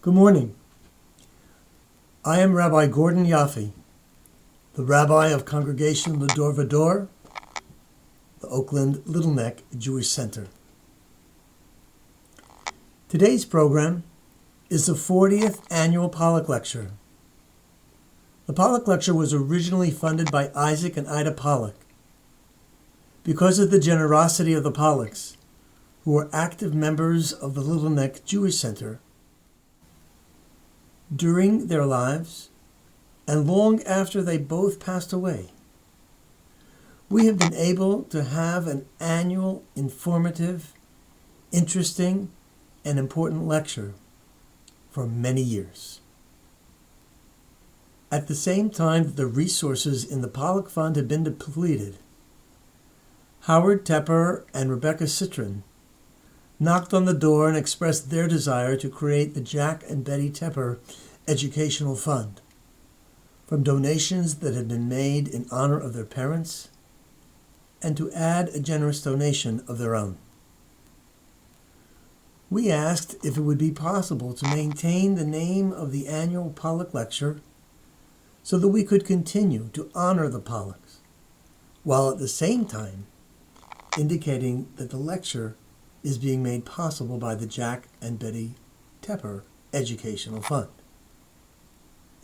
Good morning. I am Rabbi Gordon Yaffe, the Rabbi of Congregation L'Dor V'Dor, the Oakland Little Neck Jewish Center. Today's program is the 40th annual Pollack Lecture. The Pollack Lecture was originally funded by Isaac and Ida Pollack. Because of the generosity of the Pollacks, who were active members of the Little Neck Jewish Center, during their lives and long after they both passed away, we have been able to have an annual, informative, interesting, and important lecture for many years. At the same time that the resources in the Pollack Fund had been depleted, Howard Tepper and Rebecca Citron knocked on the door and expressed their desire to create the Jack and Betty Tepper Educational Fund from donations that had been made in honor of their parents and to add a generous donation of their own. We asked if it would be possible to maintain the name of the annual Pollack Lecture so that we could continue to honor the Pollacks, while at the same time indicating that the lecture is being made possible by the Jack and Betty Tepper Educational Fund.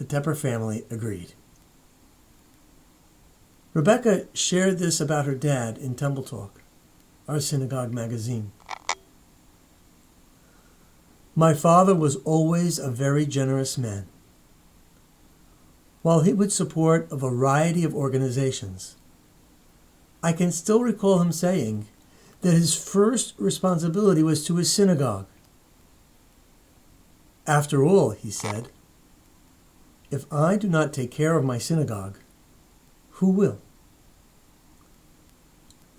The Tepper family agreed. Rebecca shared this about her dad in Temple Talk, our synagogue magazine. My father was always a very generous man. While he would support a variety of organizations, I can still recall him saying that his first responsibility was to his synagogue. After all, he said, if I do not take care of my synagogue, who will?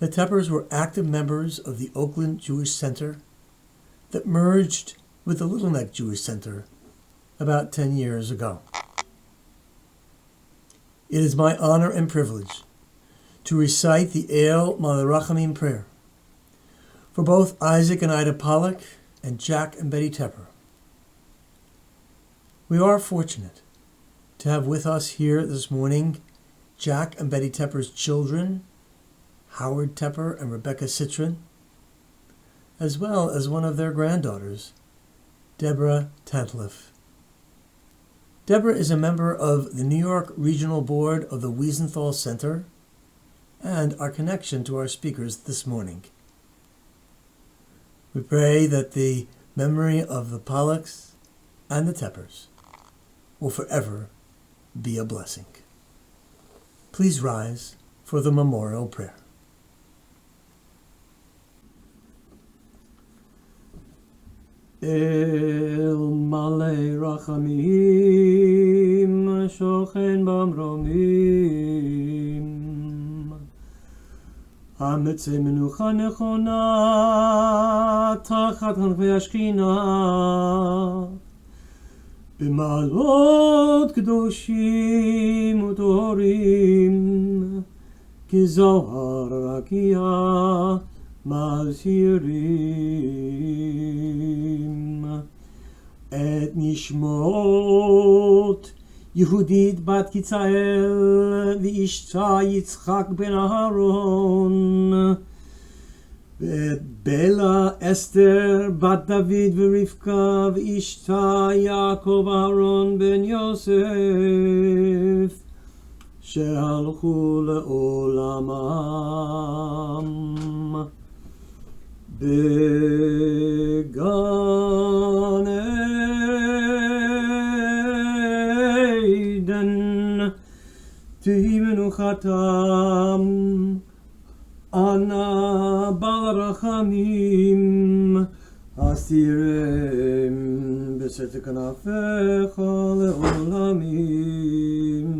The Teppers were active members of the Oakland Jewish Center that merged with the Little Neck Jewish Center about 10 years ago. It is my honor and privilege to recite the El Malirachamim prayer for both Isaac and Ida Pollack and Jack and Betty Tepper. We are fortunate to have with us here this morning Jack and Betty Tepper's children, Howard Tepper and Rebecca Citron, as well as one of their granddaughters, Deborah Tantliff. Deborah is a member of the New York Regional Board of the Wiesenthal Center and our connection to our speakers this morning. We pray that the memory of the Pollacks and the Teppers will forever be a blessing. Please rise for the memorial prayer. El Malei Rachamim Shochen Bamromim Hametze Menucha Nechona Tachat Hanchvei Ashkina B'malot Kedoshim Utorim Kizohar Rakia Mazhirim Et Nishmot Yehudit Bat Kitzael V'Ishta Yitzchak Ben Aharon ואת בלה אסתר בת דוד ורבקה ואשתה יעקב אהרון בן יוסף שהלכו לעולמם בגן עדן תהי מנוחתם Ana Balarachamim Asirem Besetek Anafecha Leolamim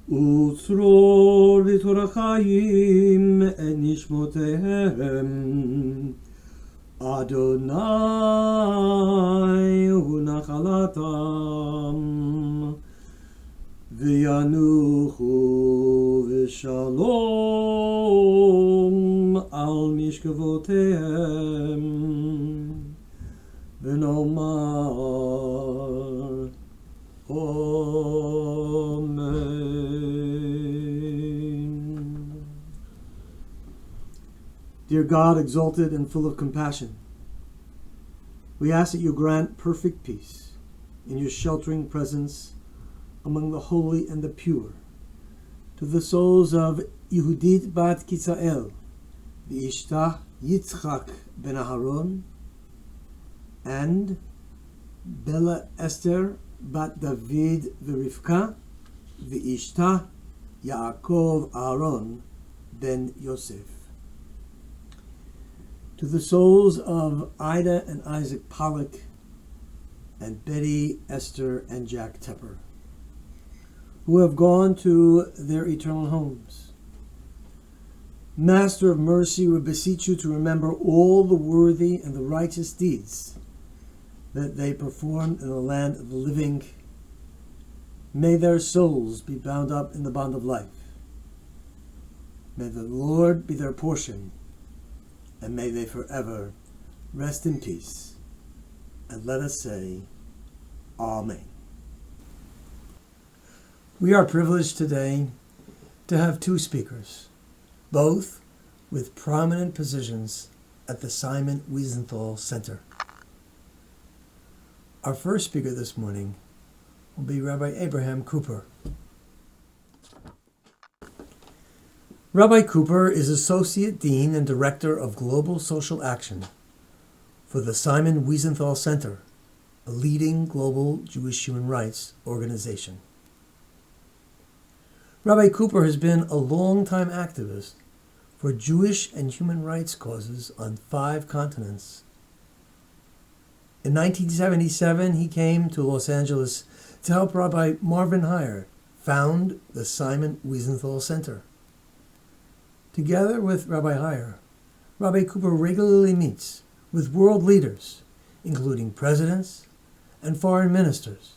Utzror Vitorachayim Et Nishmotehem Adonai Unachalatam V'yanuchu v'shalom al mishkavotehem v'nomar Dear God, exalted and full of compassion, we ask that you grant perfect peace in your sheltering presence among the holy and the pure to the souls of Yehudit bat Kitzael, V'ishtah Yitzchak ben Aharon, and Bella Esther bat David v'Rivka, V'ishtah Yaakov Aaron ben Yosef. To the souls of Ida and Isaac Pollack, and Betty, Esther, and Jack Tepper, who have gone to their eternal homes. Master of mercy, we beseech you to remember all the worthy and the righteous deeds that they performed in the land of the living. May their souls be bound up in the bond of life. May the Lord be their portion, and may they forever rest in peace. And let us say, Amen. We are privileged today to have two speakers, both with prominent positions at the Simon Wiesenthal Center. Our first speaker this morning will be Rabbi Abraham Cooper. Rabbi Cooper is Associate Dean and Director of Global Social Action for the Simon Wiesenthal Center, a leading global Jewish human rights organization. Rabbi Cooper has been a long-time activist for Jewish and human rights causes on 5 continents. In 1977, he came to Los Angeles to help Rabbi Marvin Hier found the Simon Wiesenthal Center. Together with Rabbi Hier, Rabbi Cooper regularly meets with world leaders, including presidents and foreign ministers,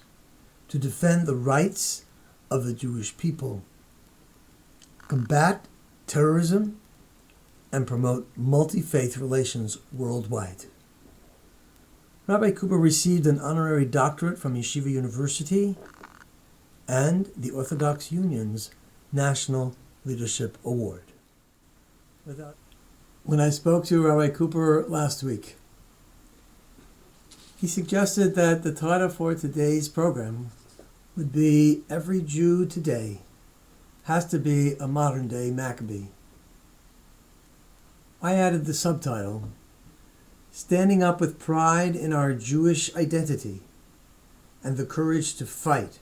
to defend the rights of the Jewish people, combat terrorism, and promote multi-faith relations worldwide. Rabbi Cooper received an honorary doctorate from Yeshiva University and the Orthodox Union's National Leadership Award. When I spoke to Rabbi Cooper last week, he suggested that the title for today's program would be Every Jew Today Has to Be a Modern Day Maccabee. I added the subtitle, Standing Up with Pride in Our Jewish Identity and the Courage to Fight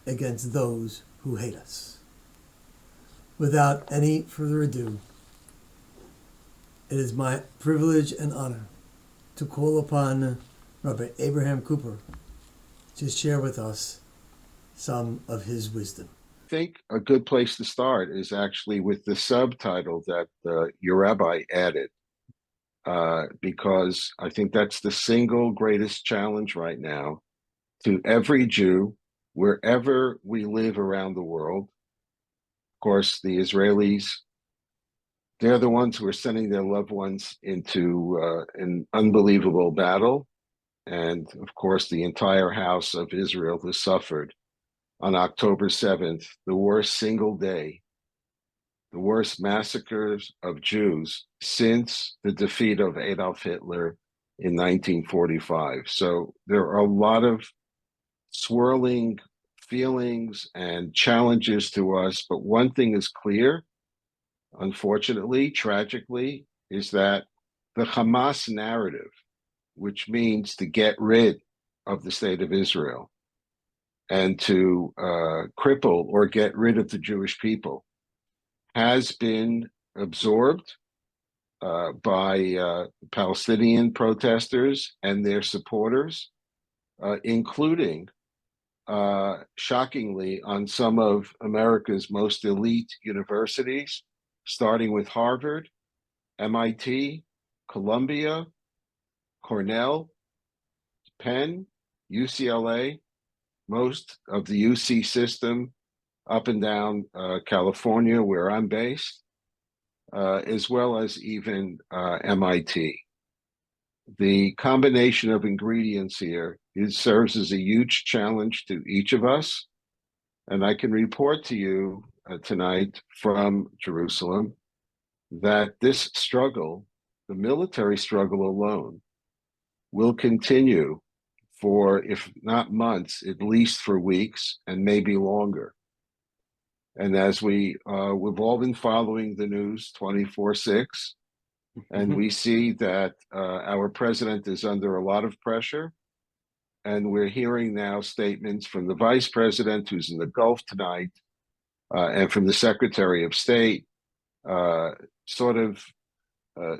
Against Those Who Hate Us. Without any further ado, it is my privilege and honor to call upon Rabbi Abraham Cooper to share with us some of his wisdom. I think a good place to start is actually with the subtitle that your rabbi added, because I think that's the single greatest challenge right now to every Jew, wherever we live around the world. Of course, the Israelis, they're the ones who are sending their loved ones into an unbelievable battle. And of course, the entire house of Israel has suffered on October 7th, the worst single day, the worst massacres of Jews since the defeat of Adolf Hitler in 1945. So there are a lot of swirling feelings and challenges to us. But one thing is clear, unfortunately, tragically, is that the Hamas narrative, which means to get rid of the state of Israel and to cripple or get rid of the Jewish people, has been absorbed by Palestinian protesters and their supporters, including, shockingly, on some of America's most elite universities, starting with Harvard, MIT, Columbia, Cornell, Penn, UCLA, most of the UC system up and down California, where I'm based, as well as even MIT. The combination of ingredients here serves as a huge challenge to each of us. And I can report to you tonight from Jerusalem that this struggle the military struggle alone will continue for, if not months, at least for weeks and maybe longer. And as we've all been following the news 24/6, and we see that our president is under a lot of pressure. And we're hearing now statements from the vice president, who's in the Gulf tonight, and from the Secretary of State, sort of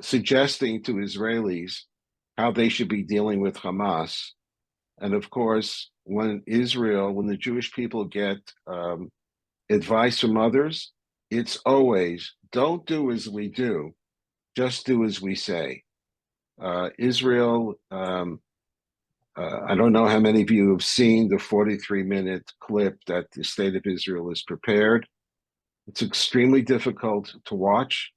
suggesting to Israelis how they should be dealing with Hamas. And of course, when the Jewish people get advice from others, it's always, don't do as we do, just do as we say. Israel, I don't know how many of you have seen the 43-minute clip that the State of Israel has prepared. It's extremely difficult to watch.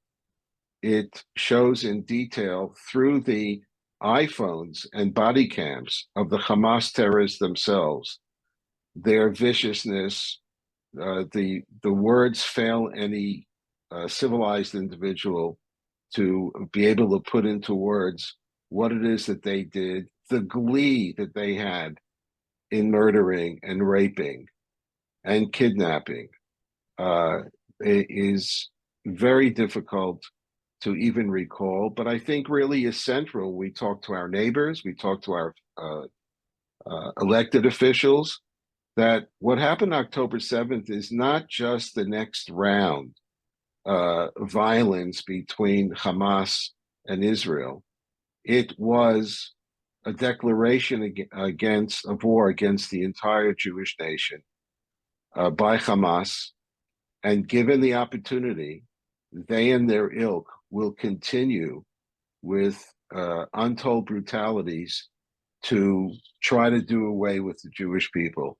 It shows in detail through the iPhones and body cams of the Hamas terrorists themselves, their viciousness. The words fail any civilized individual to be able to put into words what it is that they did, the glee that they had in murdering and raping and kidnapping. It is very difficult to even recall, but I think really is central. We talk to our neighbors, we talk to our elected officials, that what happened October 7th is not just the next round violence between Hamas and Israel. It was a declaration of war against the entire Jewish nation by Hamas. And given the opportunity, they and their ilk will continue with untold brutalities to try to do away with the Jewish people.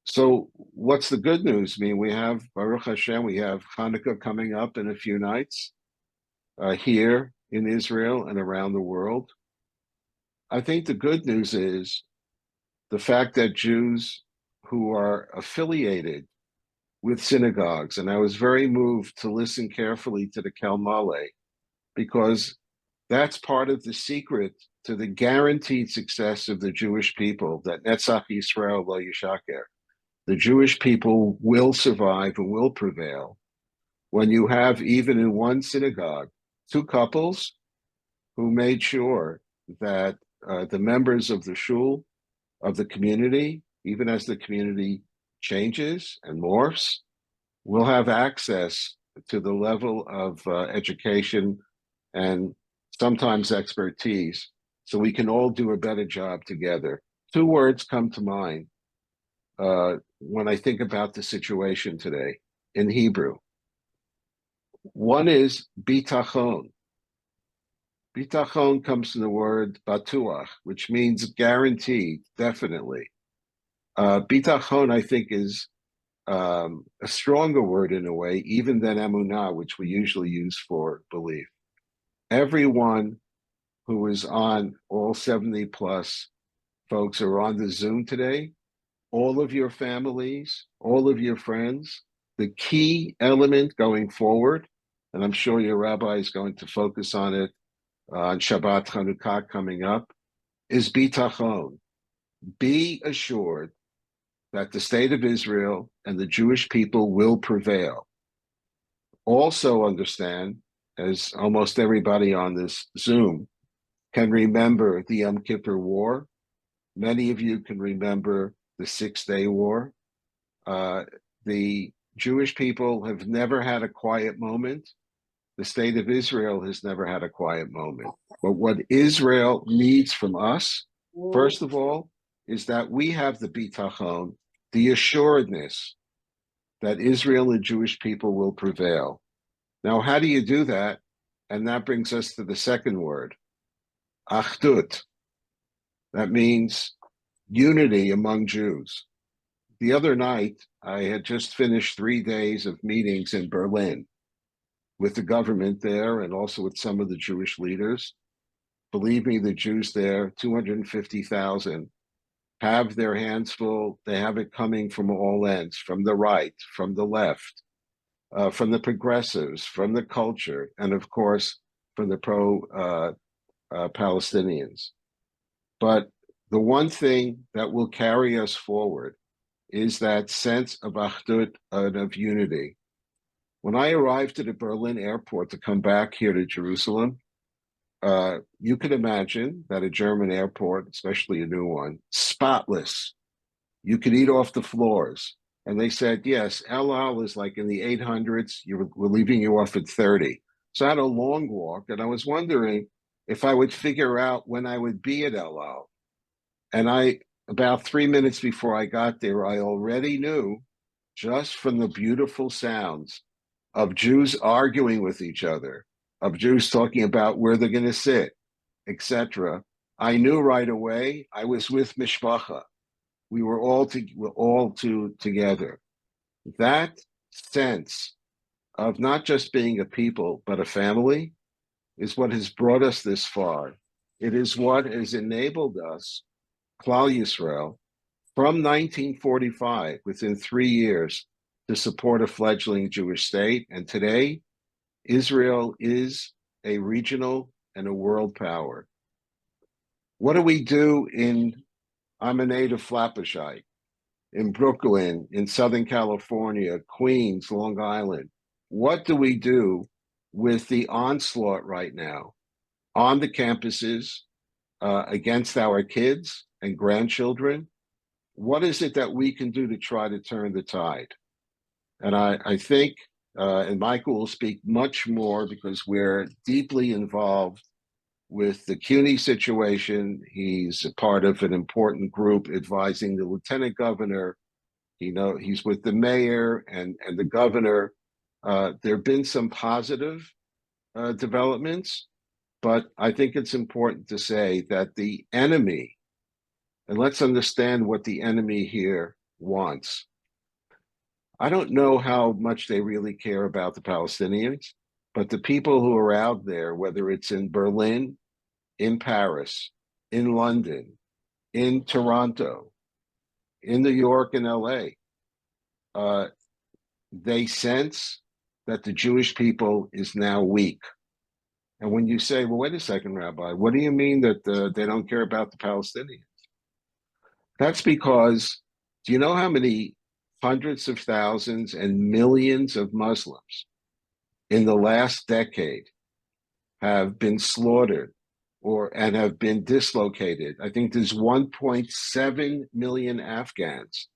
So what's the good news? I mean, we have, Baruch Hashem, we have Hanukkah coming up in a few nights here in Israel and around the world. I think the good news is the fact that Jews who are affiliated with synagogues, and I was very moved to listen carefully to the Kel Male, because that's part of the secret to the guaranteed success of the Jewish people, that Netzach Yisrael lo yishaker. The Jewish people will survive and will prevail when you have, even in one synagogue, two couples who made sure that the members of the shul, of the community, even as the community changes and morphs, will have access to the level of education and sometimes expertise, so we can all do a better job together. Two words come to mind when I think about the situation today in Hebrew. One is bitachon. Bitachon comes from the word batuach, which means guaranteed, definitely. Bitachon, I think, is a stronger word in a way, even than emunah, which we usually use for belief. Everyone who is on, all 70 plus folks are on the Zoom today, all of your families, all of your friends, the key element going forward, and I'm sure your rabbi is going to focus on it on Shabbat Chanukah coming up, is bitachon. Be assured that the state of Israel and the Jewish people will prevail. Also understand, as almost everybody on this Zoom can remember the Yom Kippur War. Many of you can remember the 6-Day War. The Jewish people have never had a quiet moment. The state of Israel has never had a quiet moment. But what Israel needs from us, first of all, is that we have the bitachon, the assuredness that Israel and Jewish people will prevail. Now, how do you do that? And that brings us to the second word, achdut. That means unity among Jews. The other night, I had just finished 3 days of meetings in Berlin with the government there and also with some of the Jewish leaders. Believe me, the Jews there, 250,000, have their hands full. They have it coming from all ends, from the right, from the left, from the progressives, from the culture, and of course, from the pro-Palestinians. But the one thing that will carry us forward is that sense of achdut, of unity. When I arrived at the Berlin airport to come back here to Jerusalem, you could imagine that a German airport, especially a new one, spotless. You could eat off the floors. And they said, yes, El Al is like in the 800s. We're leaving you off at 30. So I had a long walk, and I was wondering if I would figure out when I would be at El Al. And about 3 minutes before I got there, I already knew, just from the beautiful sounds of Jews arguing with each other, of Jews talking about where they're going to sit, etc. I knew right away I was with Mishpacha. We were all together. That sense of not just being a people, but a family is what has brought us this far. It is what has enabled us, Klal Yisrael, from 1945, within 3 years, to support a fledgling Jewish state. And today, Israel is a regional and a world power. What do we do I'm a native Flatbushite, in Brooklyn, in Southern California, Queens, Long Island? What do we do with the onslaught right now on the campuses against our kids and grandchildren? What is it that we can do to try to turn the tide? And I think, and Michael will speak much more because we're deeply involved with the CUNY situation. He's a part of an important group advising the lieutenant governor. He's with the mayor and the governor. There have been some positive developments, but I think it's important to say that the enemy, and let's understand what the enemy here wants. I don't know how much they really care about the Palestinians, but the people who are out there, whether it's in Berlin, in Paris, in London, in Toronto, in New York and LA, they sense that the Jewish people is now weak. And when you say, well, wait a second, Rabbi, what do you mean that they don't care about the Palestinians? That's because, do you know how many hundreds of thousands and millions of Muslims in the last decade have been slaughtered and have been dislocated? I think there's 1.7 million Afghans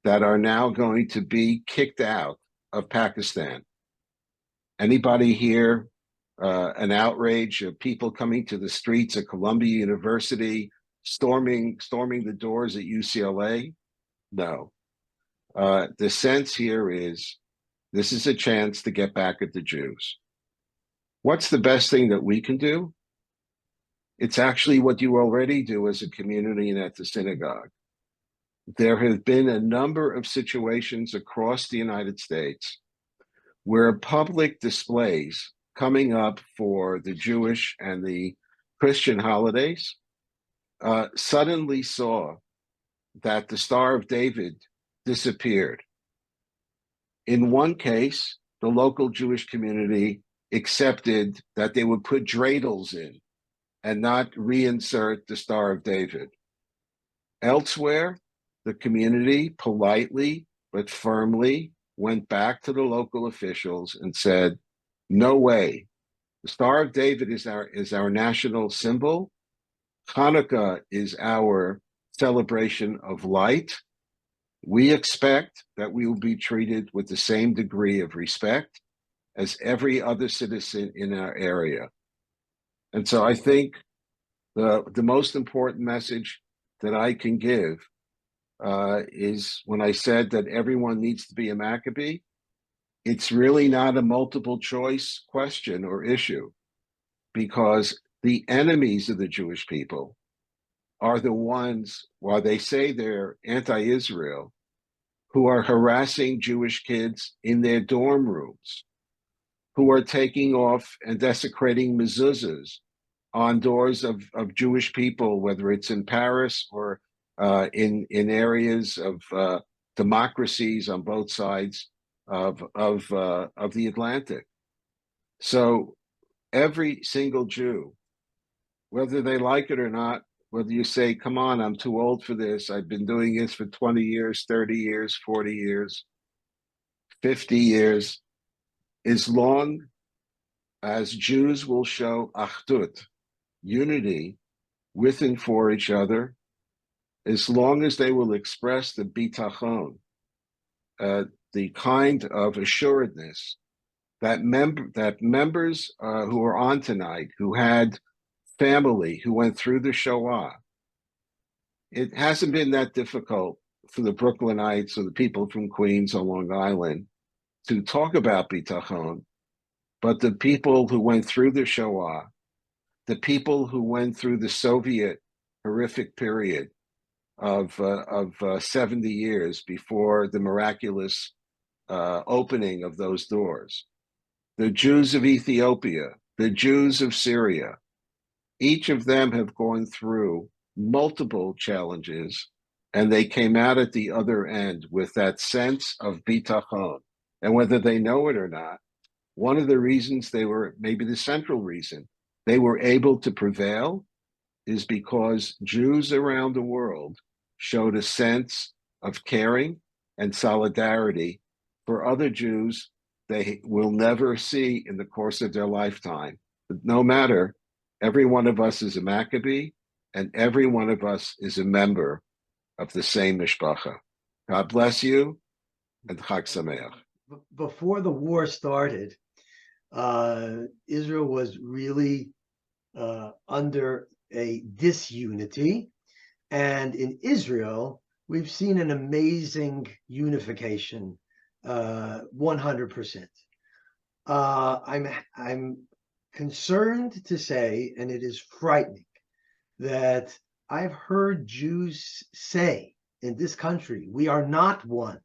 that are now going to be kicked out of Pakistan. Anybody here an outrage of people coming to the streets at Columbia University, storming the doors at UCLA? No. The sense here is this is a chance to get back at the Jews. What's the best thing that we can do? It's actually what you already do as a community and at the synagogue. There have been a number of situations across the United States where public displays coming up for the Jewish and the Christian holidays suddenly saw that the Star of David disappeared. In one case, the local Jewish community accepted that they would put dreidels in and not reinsert the Star of David. Elsewhere, the community politely but firmly went back to the local officials and said, no way. The Star of David is our national symbol. Hanukkah is our celebration of light. We expect that we will be treated with the same degree of respect as every other citizen in our area. And so I think the most important message that I can give is when I said that everyone needs to be a Maccabee, it's really not a multiple choice question or issue, because the enemies of the Jewish people are the ones, while they say they're anti-Israel, who are harassing Jewish kids in their dorm rooms, who are taking off and desecrating mezuzahs on doors of Jewish people, whether it's in Paris or in areas of democracies on both sides of the Atlantic. So every single Jew, whether they like it or not, whether you say, come on, I'm too old for this, I've been doing this for 20 years, 30 years, 40 years, 50 years, as long as Jews will show achdut, unity with and for each other, as long as they will express the bitachon, the kind of assuredness that members who are on tonight, who had family who went through the Shoah, it hasn't been that difficult for the Brooklynites or the people from Queens or Long Island to talk about bitachon, but the people who went through the Shoah, the people who went through the Soviet horrific period of 70 years before the miraculous opening of those doors, the Jews of Ethiopia, the Jews of Syria, each of them have gone through multiple challenges, and they came out at the other end with that sense of bitachon. And whether they know it or not, one of the reasons they were, maybe the central reason, they were able to prevail is because Jews around the world showed a sense of caring and solidarity for other Jews they will never see in the course of their lifetime. But no matter, every one of us is a Maccabee, and every one of us is a member of the same mishpacha. God bless you, and Chag Sameach. Before the war started, Israel was really under a disunity. And in Israel, we've seen an amazing unification, 100%. I'm concerned to say, and it is frightening, that I've heard Jews say in this country, we are not one,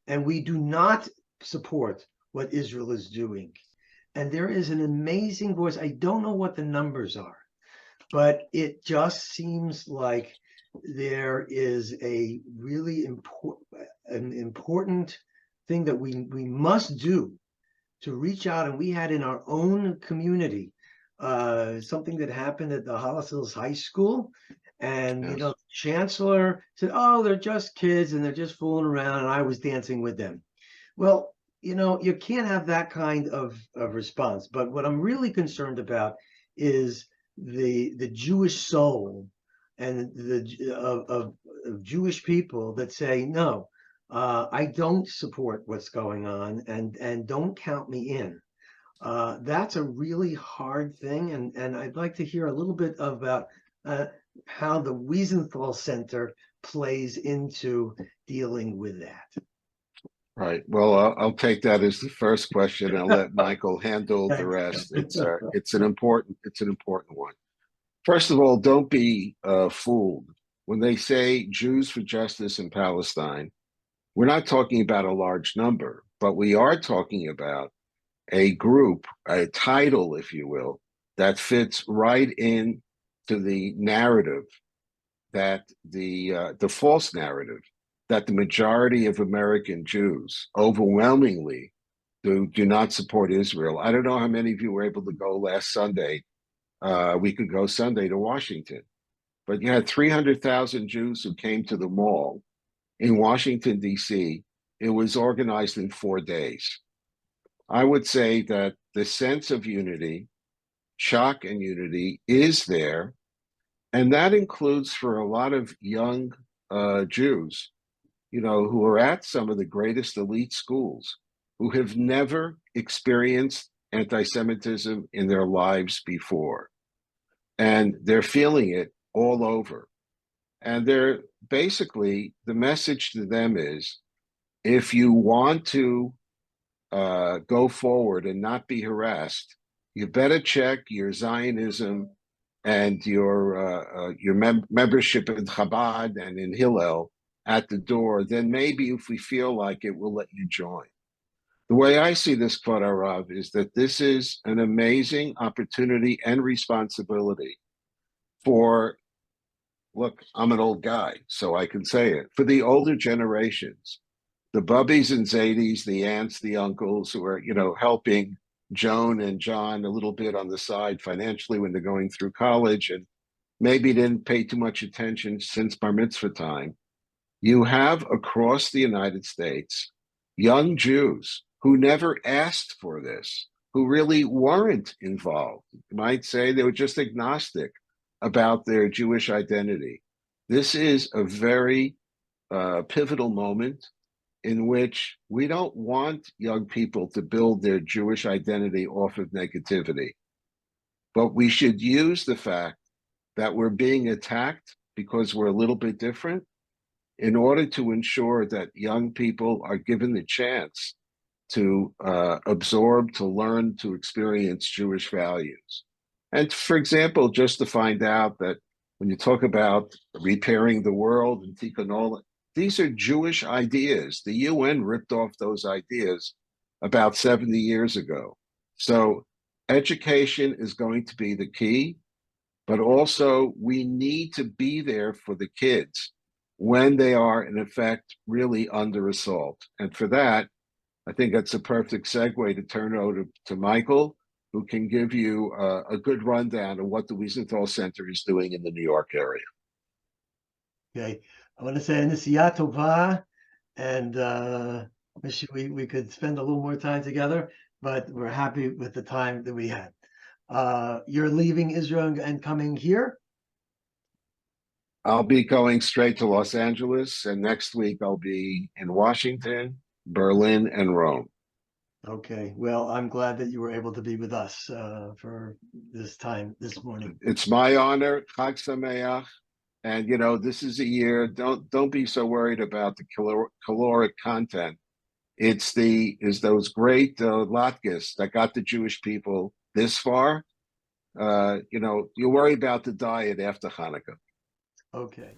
and we do not support what Israel is doing. And there is an amazing voice. I don't know what the numbers are, but it just seems like there is a really important thing that we must do to reach out. And we had in our own community something that happened at the Hollis Hills High School. And, Yes. the chancellor said, oh, they're just kids and they're just fooling around. And I was dancing with them. Well, you can't have that kind of response. But what I'm really concerned about is the Jewish soul and of Jewish people that say, no, I don't support what's going on, and don't count me in. That's a really hard thing, and I'd like to hear a little bit about how the Wiesenthal Center plays into dealing with that. Right. Well, I'll take that as the first question. I'll let Michael handle the rest. It's an important one. First of all, don't be fooled when they say Jews for justice in Palestine. We're not talking about a large number, but we are talking about a group, a title, if you will, that fits right in to the narrative that the false narrative that the majority of American Jews overwhelmingly do not support Israel. I don't know how many of you were able to go last Sunday. We could go Sunday to Washington, but you had 300,000 Jews who came to the mall in Washington, D.C. It was organized in 4 days. I would say that the sense of unity, shock and unity is there, and that includes for a lot of young Jews, who are at some of the greatest elite schools, who have never experienced anti-Semitism in their lives before. And they're feeling it all over. And they're basically, the message to them is, if you want to go forward and not be harassed, you better check your Zionism and your membership in Chabad and in Hillel at the door. Then maybe if we feel like it, we'll let you join. The way I see this, Kvod Harav, is that this is an amazing opportunity and responsibility for, look, I'm an old guy, so I can say it, for the older generations, the bubbies and zadies, the aunts, the uncles who are, helping Joan and John a little bit on the side financially when they're going through college and maybe didn't pay too much attention since bar mitzvah time. You have across the United States young Jews who never asked for this, who really weren't involved. You might say they were just agnostic about their Jewish identity. This is a very pivotal moment in which we don't want young people to build their Jewish identity off of negativity. But we should use the fact that we're being attacked because we're a little bit different in order to ensure that young people are given the chance to absorb, to learn, to experience Jewish values. And for example, just to find out that when you talk about repairing the world and tikkun olam, these are Jewish ideas. The UN ripped off those ideas about 70 years ago. So education is going to be the key, but also we need to be there for the kids when they are, in effect, really under assault. And for that, I think that's a perfect segue to turn over to Michael, who can give you a good rundown of what the Wiesenthal Center is doing in the New York area. Okay, I want to say Nisiya Tova, and wish we could spend a little more time together, but we're happy with the time that we had. You're leaving Israel and coming here? I'll be going straight to Los Angeles, and next week I'll be in Washington, Berlin, and Rome. Okay, well, I'm glad that you were able to be with us for this time this morning. It's my honor. Chag Sameach. And you know, this is a year. Don't be so worried about the caloric content. It's those great latkes that got the Jewish people this far. You know, you worry about the diet after Hanukkah. Okay.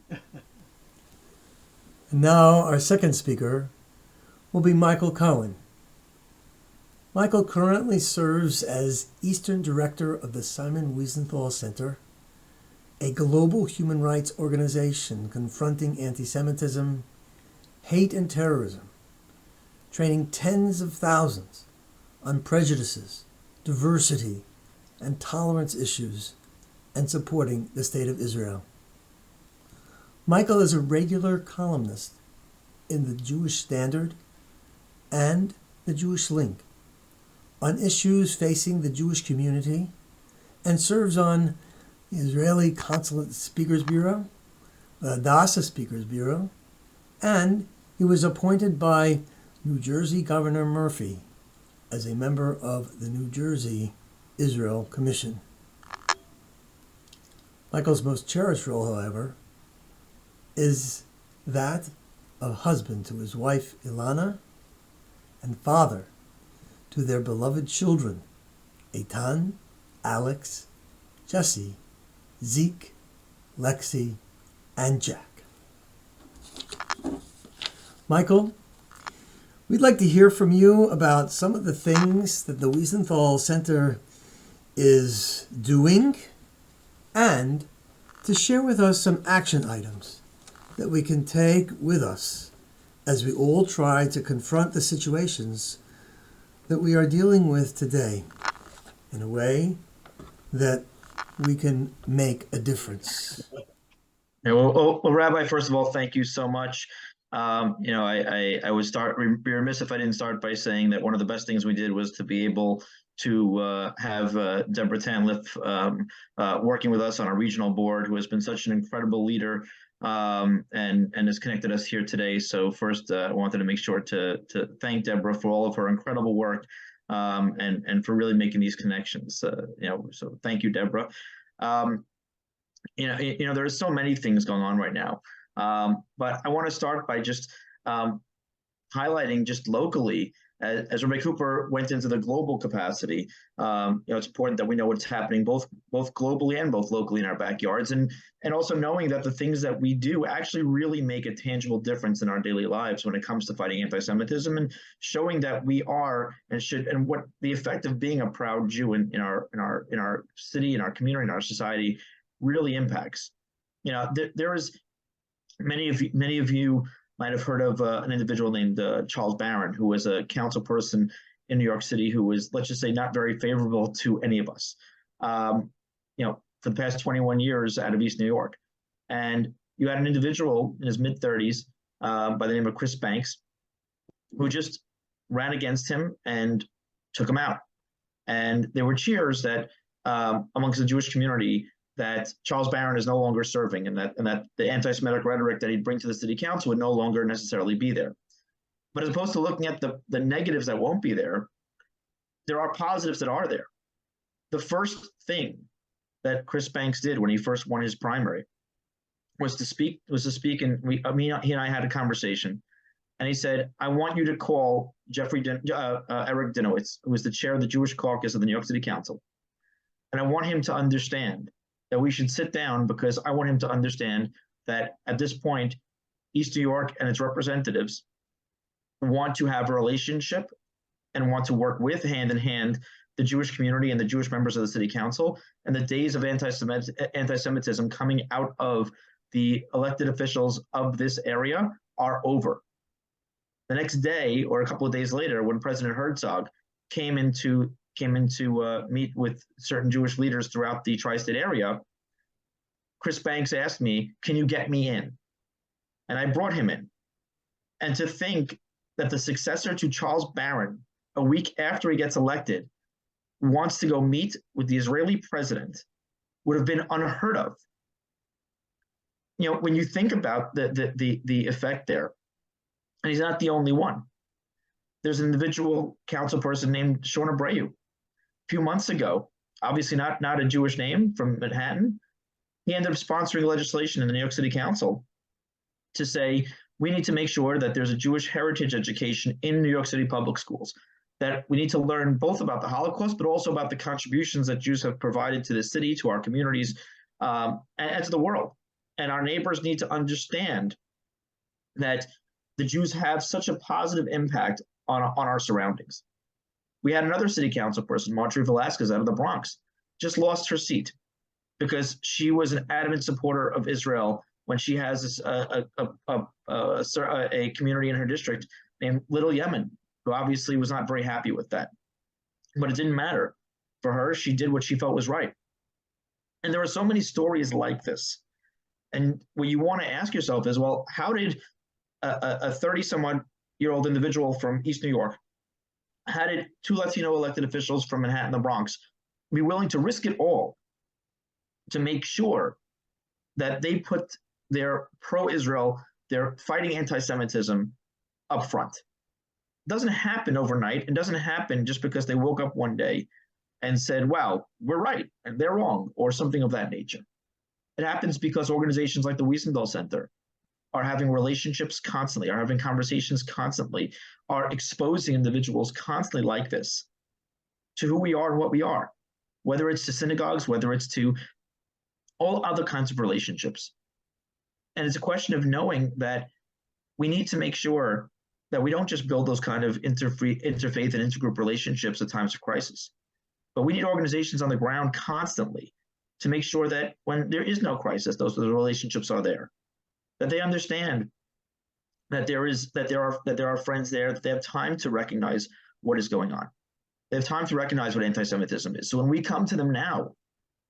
Now our second speaker will be Michael Coen. Michael currently serves as Eastern Director of the Simon Wiesenthal Center, a global human rights organization confronting antisemitism, hate, and terrorism, training tens of thousands on prejudices, diversity, and tolerance issues, and supporting the State of Israel. Michael is a regular columnist in the Jewish Standard and the Jewish Link on issues facing the Jewish community, and serves on the Israeli Consulate Speakers Bureau, the Hadassah Speakers Bureau, and he was appointed by New Jersey Governor Murphy as a member of the New Jersey Israel Commission. Michael's most cherished role, however, is that of husband to his wife Ilana and father to their beloved children, Eitan, Alex, Jesse, Zeke, Lexi, and Jack. Michael, we'd like to hear from you about some of the things that the Wiesenthal Center is doing, and to share with us some action items that we can take with us as we all try to confront the situations that we are dealing with today in a way that we can make a difference. Yeah, well, Rabbi, first of all, thank you so much. I would be remiss if I didn't start by saying that one of the best things we did was to be able to have Deborah Tanliff working with us on our regional board, who has been such an incredible leader and has connected us here today. So first, I wanted to make sure to thank Deborah for all of her incredible work and for really making these connections. So thank you, Deborah. There are so many things going on right now, but I want to start by just highlighting just locally, as Rabbi Cooper went into the global capacity. It's important that we know what's happening both globally and both locally in our backyards, and also knowing that the things that we do actually really make a tangible difference in our daily lives when it comes to fighting anti-Semitism, and showing that we are and what the effect of being a proud Jew in our city, in our community, in our society really impacts. There is many of you might have heard of an individual named Charles Barron, who was a council person in New York City who was, let's just say, not very favorable to any of us, for the past 21 years out of East New York. And you had an individual in his mid-30s by the name of Chris Banks, who just ran against him and took him out. And there were cheers that amongst the Jewish community that Charles Barron is no longer serving, and that the anti-Semitic rhetoric that he'd bring to the city council would no longer necessarily be there. But as opposed to looking at the negatives that won't be there, there are positives that are there. The first thing that Chris Banks did when he first won his primary was to speak, and he and I had a conversation, and he said, "I want you to call Eric Dinowitz, who is the chair of the Jewish caucus of the New York City Council, and I want him to understand that we should sit down, because I want him to understand that at this point, East New York and its representatives want to have a relationship and want to work with, hand in hand, the Jewish community and the Jewish members of the city council, and the days of anti-Semitism coming out of the elected officials of this area are over." The next day, or a couple of days later, when President Herzog came in to meet with certain Jewish leaders throughout the tri-state area, Chris Banks asked me, "Can you get me in?" And I brought him in. And to think that the successor to Charles Barron, a week after he gets elected, wants to go meet with the Israeli president would have been unheard of. When you think about the effect there, and he's not the only one. There's an individual council person named Sean Abreu. A few months ago, obviously not a Jewish name, from Manhattan, he ended up sponsoring legislation in the New York City Council to say, we need to make sure that there's a Jewish heritage education in New York City public schools, that we need to learn both about the Holocaust, but also about the contributions that Jews have provided to the city, to our communities, and to the world. And our neighbors need to understand that the Jews have such a positive impact on our surroundings. We had another city council person, Marjorie Velasquez, out of the Bronx, just lost her seat because she was an adamant supporter of Israel when she has a community in her district named Little Yemen, who obviously was not very happy with that. But it didn't matter. For her, she did what she felt was right. And there are so many stories like this. And what you want to ask yourself is, well, how did a 30-some-odd-year-old individual from East New York, how did two Latino elected officials from Manhattan, the Bronx, be willing to risk it all to make sure that they put their pro-Israel, their fighting anti-Semitism up front? It doesn't happen overnight. It doesn't happen just because they woke up one day and said, wow, we're right and they're wrong, or something of that nature. It happens because organizations like the Wiesenthal Center are having relationships constantly, are having conversations constantly, are exposing individuals constantly like this to who we are and what we are, whether it's to synagogues, whether it's to all other kinds of relationships. And it's a question of knowing that we need to make sure that we don't just build those kind of interfaith and intergroup relationships at times of crisis, but we need organizations on the ground constantly to make sure that when there is no crisis, those relationships are there, that they understand that there are friends there, that they have time to recognize what is going on. They have time to recognize what anti-Semitism is. So when we come to them now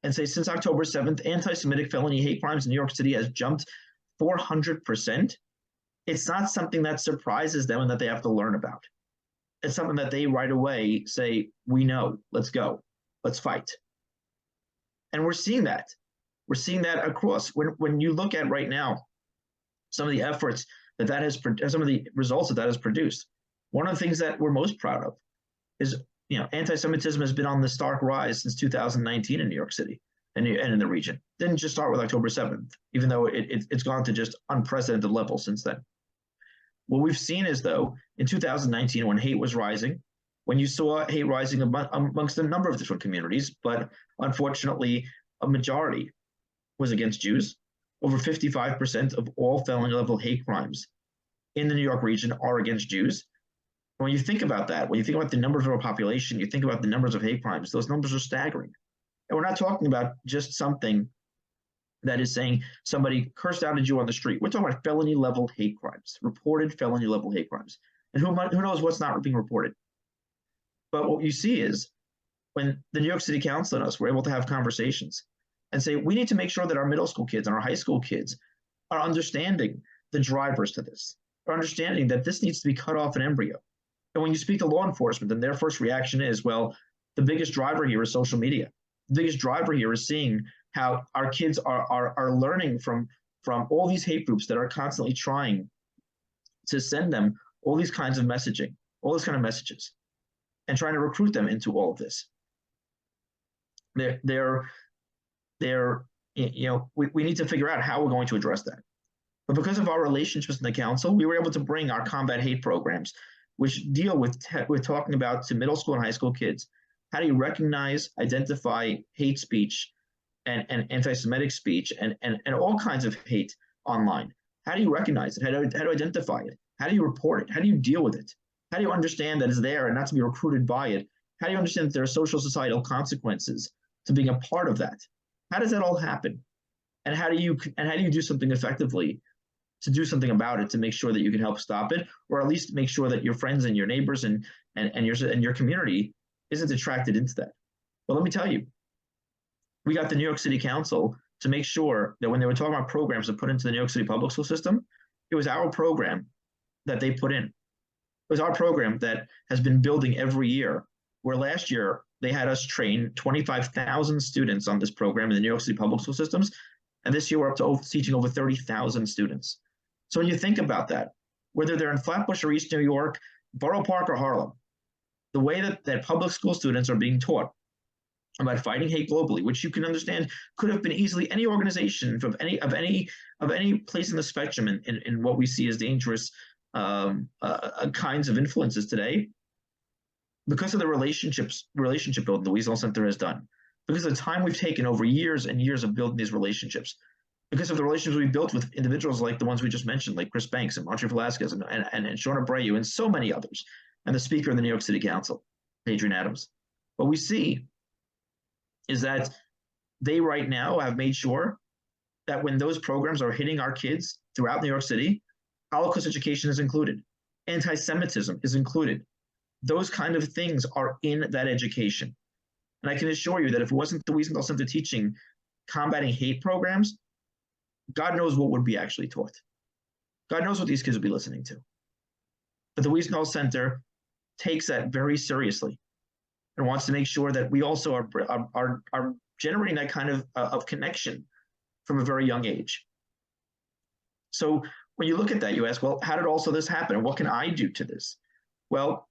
and say, since October 7th, anti-Semitic felony hate crimes in New York City has jumped 400%, it's not something that surprises them and that they have to learn about. It's something that they right away say, we know, let's go, let's fight. And we're seeing that. We're seeing that across. When you look at right now, some of the efforts that has, some of the results that has produced, one of the things that we're most proud of is, anti-Semitism has been on the stark rise since 2019 in New York City and in the region. Didn't just start with October 7th, even though it's gone to just unprecedented levels since then. What we've seen is, though, in 2019, when hate was rising, when you saw hate rising amongst a number of different communities, but unfortunately, a majority was against Jews. Over 55% of all felony-level hate crimes in the New York region are against Jews. When you think about that, when you think about the numbers of our population, you think about the numbers of hate crimes, those numbers are staggering. And we're not talking about just something that is saying somebody cursed out a Jew on the street. We're talking about felony-level hate crimes, reported felony-level hate crimes. And who knows what's not being reported? But what you see is when the New York City Council and us were able to have conversations and say, we need to make sure that our middle school kids and our high school kids are understanding the drivers to this, are understanding that this needs to be cut off an embryo. And when you speak to law enforcement, then their first reaction is, well, the biggest driver here is social media. The biggest driver here is seeing how our kids are learning from all these hate groups that are constantly trying to send them all these kinds of messaging, all those kind of messages, and trying to recruit them into all of this. We need to figure out how we're going to address that. But because of our relationships in the council, we were able to bring our combat hate programs, which deal with talking about to middle school and high school kids. How do you recognize, identify hate speech and anti-Semitic speech and all kinds of hate online? How do you recognize it? How do you identify it? How do you report it? How do you deal with it? How do you understand that it's there and not to be recruited by it? How do you understand that there are social societal consequences to being a part of that? How does that all happen? And how do you do something effectively to do something about it, to make sure that you can help stop it, or at least make sure that your friends and your neighbors and your community isn't attracted into that? Well, let me tell you, we got the New York City Council to make sure that when they were talking about programs to put into the New York City public school system, it was our program that they put in. It was our program that has been building every year, where last year they had us train 25,000 students on this program in the New York City public school systems, and this year we're up to teaching over 30,000 students. So when you think about that, whether they're in Flatbush or East New York, Borough Park or Harlem, the way that public school students are being taught about fighting hate globally, which you can understand could have been easily any organization of any place in the spectrum in what we see as dangerous kinds of influences today, because of the relationship building the Wiesenthal Center has done, because of the time we've taken over years and years of building these relationships, because of the relationships we built with individuals like the ones we just mentioned, like Chris Banks and Marjorie Velasquez and Shauna Abreu and so many others, and the Speaker of the New York City Council, Adrian Adams. What we see is that they right now have made sure that when those programs are hitting our kids throughout New York City, Holocaust education is included, anti-Semitism is included. Those kind of things are in that education. And I can assure you that if it wasn't the Wiesenthal Center teaching combating hate programs, God knows what would be actually taught. God knows what these kids would be listening to. But the Wiesenthal Center takes that very seriously and wants to make sure that we also are generating that kind of connection from a very young age. So when you look at that, you ask, well, how did also this happen? And what can I do to this? Well,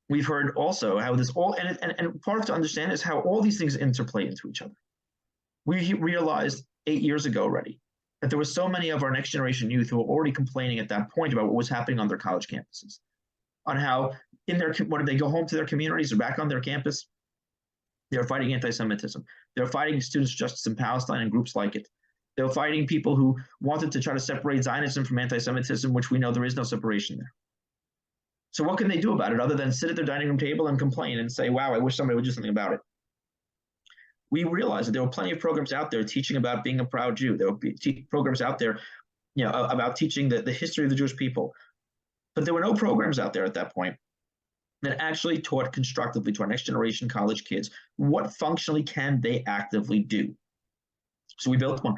we've heard also how this all, and part of to understand is how all these things interplay into each other. We realized 8 years ago already that there were so many of our next generation youth who were already complaining at that point about what was happening on their college campuses, on how when they go home to their communities or back on their campus, they're fighting anti-Semitism. They're fighting Students' Justice in Palestine and groups like it. They're fighting people who wanted to try to separate Zionism from anti-Semitism, which we know there is no separation there. So what can they do about it other than sit at their dining room table and complain and say, wow, I wish somebody would do something about it? We realized that there were plenty of programs out there teaching about being a proud Jew. There were programs out there, about teaching the history of the Jewish people. But there were no programs out there at that point that actually taught constructively to our next generation college kids what functionally can they actively do. So we built one.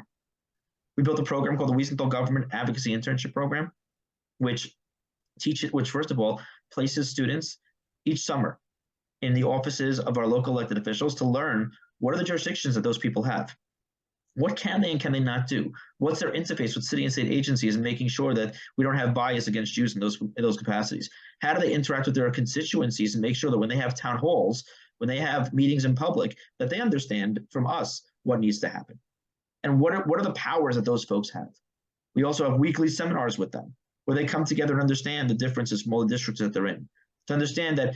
We built a program called the Wiesenthal Government Advocacy Internship Program, which first of all places students each summer in the offices of our local elected officials to learn what are the jurisdictions that those people have. What can they and can they not do? What's their interface with city and state agencies and making sure that we don't have bias against Jews in those capacities? How do they interact with their constituencies and make sure that when they have town halls, when they have meetings in public, that they understand from us what needs to happen? And what are the powers that those folks have? We also have weekly seminars with them where they come together and understand the differences from all the districts that they're in, to understand that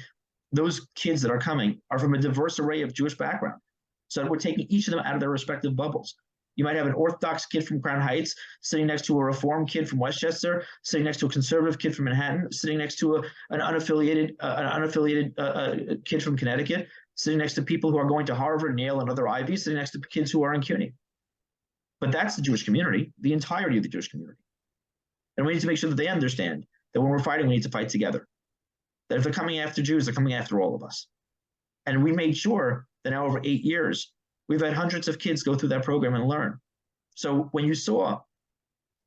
those kids that are coming are from a diverse array of Jewish background. So we're taking each of them out of their respective bubbles. You might have an Orthodox kid from Crown Heights sitting next to a Reform kid from Westchester, sitting next to a conservative kid from Manhattan, sitting next to an unaffiliated kid from Connecticut, sitting next to people who are going to Harvard, Yale, and other Ivies, sitting next to kids who are in CUNY. But that's the Jewish community, the entirety of the Jewish community. And we need to make sure that they understand that when we're fighting, we need to fight together. that if they're coming after Jews, they're coming after all of us. And we made sure that now over 8 years, we've had hundreds of kids go through that program and learn. So when you saw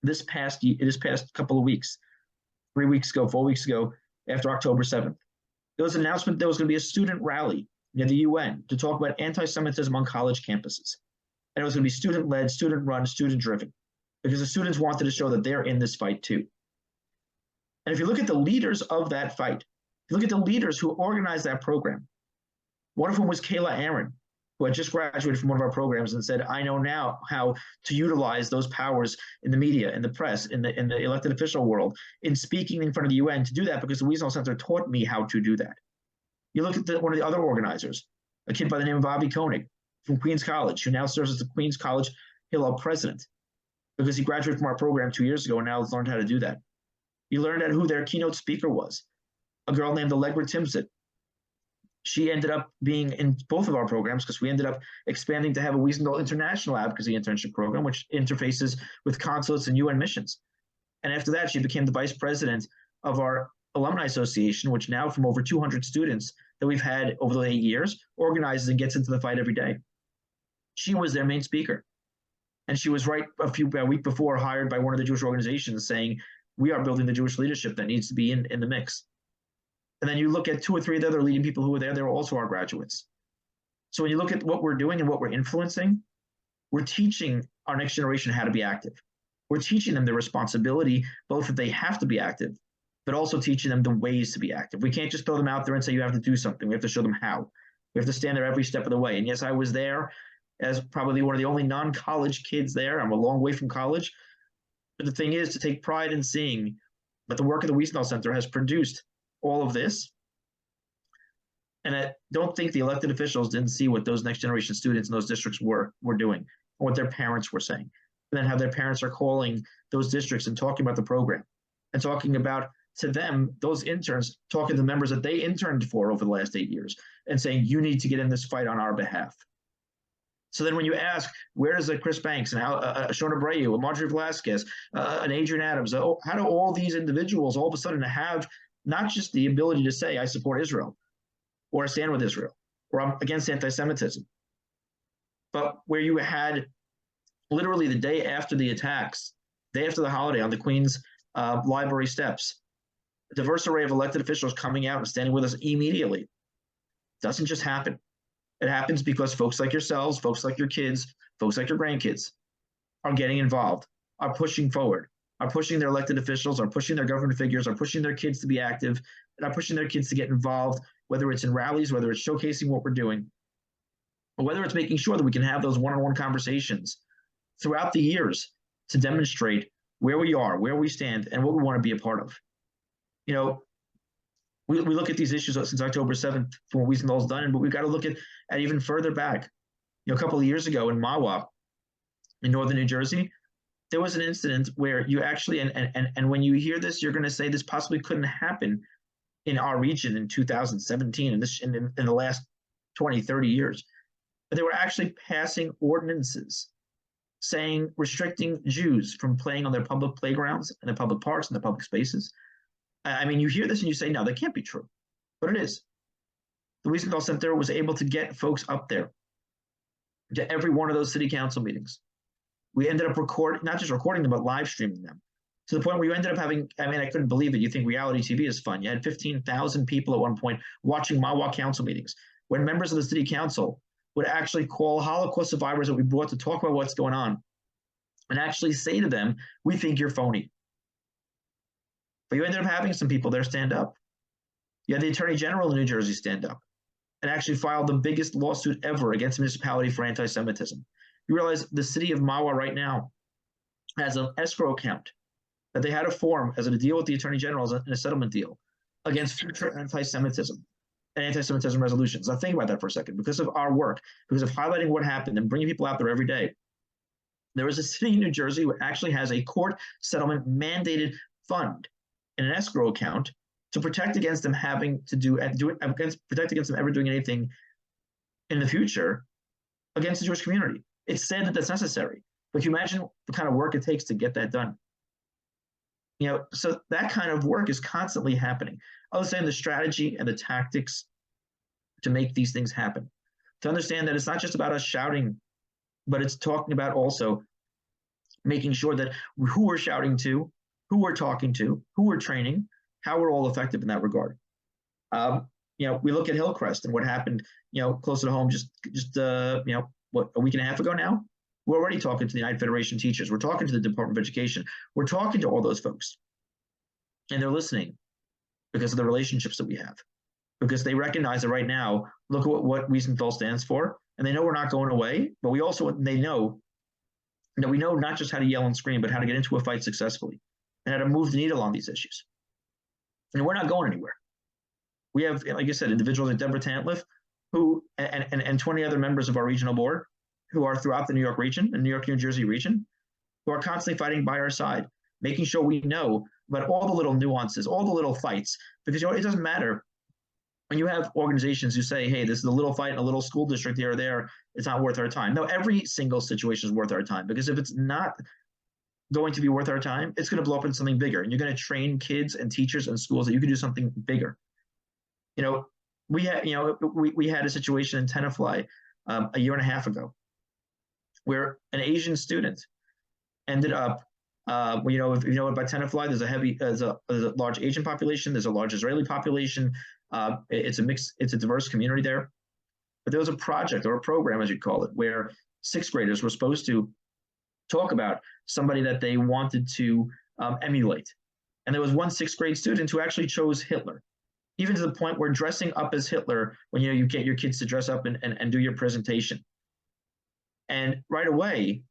this past couple of weeks, 3 weeks ago, 4 weeks ago, after October 7th, there was an announcement there was going to be a student rally near the UN to talk about anti-Semitism on college campuses. And it was going to be student-led, student-run, student-driven, because the students wanted to show that they're in this fight too. And if you look at the leaders of that fight, if you look at the leaders who organized that program, one of whom was Kayla Aaron, who had just graduated from one of our programs and said, I know now how to utilize those powers in the media, in the press, in the elected official world, in speaking in front of the UN to do that because the Wiesenthal Center taught me how to do that. You look at one of the other organizers, a kid by the name of Bobby Koenig from Queens College, who now serves as the Queens College Hillel president because he graduated from our program 2 years ago and now has learned how to do that. You learned out who their keynote speaker was, a girl named Allegra Timsit. She ended up being in both of our programs because we ended up expanding to have a Wiesenthal International Advocacy Internship Program, which interfaces with consulates and UN missions. And after that, she became the vice president of our Alumni Association, which now from over 200 students that we've had over the 8 years, organizes and gets into the fight every day. She was their main speaker. And she was a week before hired by one of the Jewish organizations saying, we are building the Jewish leadership that needs to be in the mix. And then you look at 2 or 3 of the other leading people who were there, they were also our graduates. So when you look at what we're doing and what we're influencing, we're teaching our next generation how to be active. We're teaching them the responsibility, both that they have to be active, but also teaching them the ways to be active. We can't just throw them out there and say, you have to do something. We have to show them how. We have to stand there every step of the way. And yes, I was there as probably one of the only non-college kids there. I'm a long way from college. But the thing is to take pride in seeing that the work of the Wiesenthal Center has produced all of this. And I don't think the elected officials didn't see what those next generation students in those districts were doing, or what their parents were saying. And then how their parents are calling those districts and talking about the program and talking about, to them, those interns, talking to the members that they interned for over the last 8 years and saying, you need to get in this fight on our behalf. So then when you ask, where does Chris Banks and Shona Abreu, a Marjorie Velasquez, an Adrian Adams, how do all these individuals all of a sudden have not just the ability to say, I support Israel, or I stand with Israel, or I'm against anti-Semitism, but where you had literally the day after the attacks, day after the holiday on the Queen's library steps, a diverse array of elected officials coming out and standing with us immediately. It doesn't just happen. It happens because folks like yourselves, folks like your kids, folks like your grandkids are getting involved, are pushing forward, are pushing their elected officials, are pushing their government figures, are pushing their kids to be active, and are pushing their kids to get involved, whether it's in rallies, whether it's showcasing what we're doing, or whether it's making sure that we can have those one-on-one conversations throughout the years to demonstrate where we are, where we stand, and what we want to be a part of. You know, we look at these issues since October 7th for what Wiesenthal's done, but we've got to look at even further back. You know, a couple of years ago in Mahwah, in northern New Jersey, there was an incident where you actually, and when you hear this, you're going to say this possibly couldn't happen in our region in 2017, in the last 20, 30 years. But they were actually passing ordinances saying, restricting Jews from playing on their public playgrounds and their public parks and their public spaces. I mean, you hear this and you say, no, that can't be true. But it is. The Wiesenthal Center was able to get folks up there to every one of those city council meetings. We ended up not just recording them, but live streaming them, to the point where you ended up having, I mean, I couldn't believe it. You think reality TV is fun. You had 15,000 people at one point watching Mahwah council meetings, when members of the city council would actually call Holocaust survivors that we brought to talk about what's going on and actually say to them, we think you're phony. But you ended up having some people there stand up. You had the Attorney General of New Jersey stand up and actually filed the biggest lawsuit ever against the municipality for anti-Semitism. You realize the city of Mahwah right now has an escrow account that they had to form as a deal with the Attorney General in a settlement deal against future anti-Semitism and anti-Semitism resolutions. Now think about that for a second. Because of our work, because of highlighting what happened and bringing people out there every day, there is a city in New Jersey who actually has a court settlement mandated fund in an escrow account to protect against them having to protect against them ever doing anything in the future against the Jewish community. It's said that that's necessary, but you imagine the kind of work it takes to get that done. So that kind of work is constantly happening. I was saying the strategy and the tactics to make these things happen, to understand that it's not just about us shouting, but it's talking about also making sure that who we're shouting to, who we're talking to, who we're training, how we're all effective in that regard. We look at Hillcrest and what happened, closer to home, just what, a week and a half ago now. We're already talking to the United Federation of Teachers. We're talking to the Department of Education. We're talking to all those folks, and they're listening because of the relationships that we have, because they recognize that right now, look at what Wiesenthal stands for, and they know we're not going away, but they know that we know not just how to yell and scream, but how to get into a fight successfully and how to move the needle on these issues. And we're not going anywhere. We have, like I said, individuals like Deborah Tantliff, who and 20 other members of our regional board who are throughout the New York region and New York, New Jersey region, who are constantly fighting by our side, making sure we know about all the little nuances, all the little fights, because it doesn't matter when you have organizations who say, hey, this is a little fight in a little school district here or there, it's not worth our time. No, every single situation is worth our time, because if it's not going to be worth our time, it's going to blow up into something bigger, and you're going to train kids and teachers and schools that you can do something bigger. We had a situation in Tenafly a year and a half ago where an Asian student ended up, if you know about Tenafly, there's a large Asian population, there's a large Israeli population. It's a diverse community there. But there was a project or a program, as you call it, where sixth graders were supposed to talk about somebody that they wanted to emulate. And there was one sixth grade student who actually chose Hitler, even to the point where dressing up as Hitler, when you get your kids to dress up and do your presentation. And right away,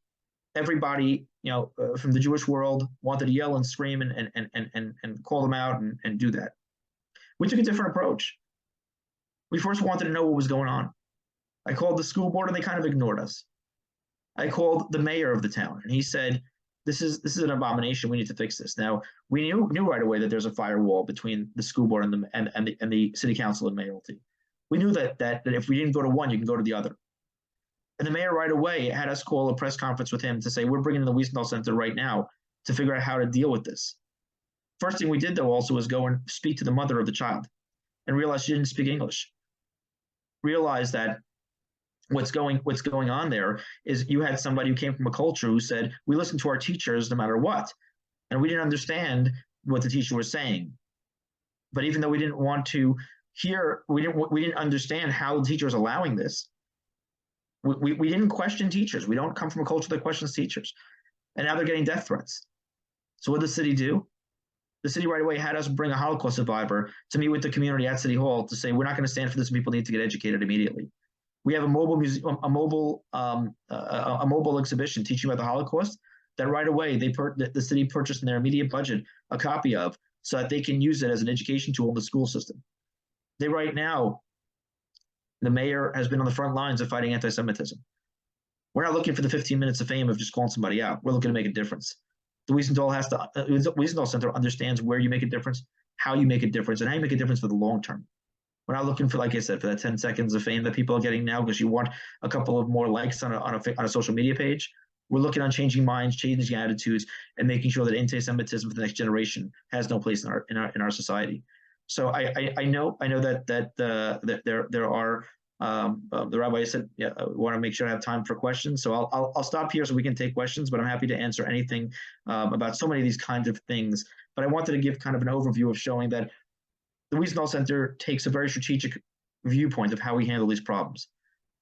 everybody, from the Jewish world wanted to yell and scream and call them out and do that. We took a different approach. We first wanted to know what was going on. I called the school board and they kind of ignored us. I called the mayor of the town and he said, this is an abomination. We need to fix this. Now, we knew right away that there's a firewall between the school board and the city council and mayoralty. We knew that if we didn't go to one, you can go to the other. And the mayor right away had us call a press conference with him to say, we're bringing the Wiesenthal Center right now to figure out how to deal with this. First thing we did, though, also was go and speak to the mother of the child and realize she didn't speak English. Realize that what's going on there is you had somebody who came from a culture who said, we listen to our teachers no matter what. And we didn't understand what the teacher was saying. But even though we didn't want to hear, we didn't understand how the teacher was allowing this. We didn't question teachers. We don't come from a culture that questions teachers. And now they're getting death threats. So what did the city do? The city right away had us bring a Holocaust survivor to meet with the community at City Hall to say, we're not going to stand for this. People need to get educated immediately. We have a mobile museum, a mobile exhibition teaching about the Holocaust that right away the city purchased in their immediate budget a copy of so that they can use it as an education tool in the school system. Right now, the mayor has been on the front lines of fighting anti-Semitism. We're not looking for the 15 minutes of fame of just calling somebody out. We're looking to make a difference. The Wiesenthal Center understands where you make a difference, how you make a difference, and how you make a difference for the long term. We're not looking for, like I said, for that 10 seconds of fame that people are getting now because you want a couple of more likes on a social media page. We're looking on changing minds, changing attitudes, and making sure that anti-Semitism for the next generation has no place in our society. So I know that there are the rabbi said, yeah, I want to make sure I have time for questions. So I'll stop here so we can take questions, but I'm happy to answer anything about so many of these kinds of things. But I wanted to give kind of an overview of showing that the Wiesenthal Center takes a very strategic viewpoint of how we handle these problems.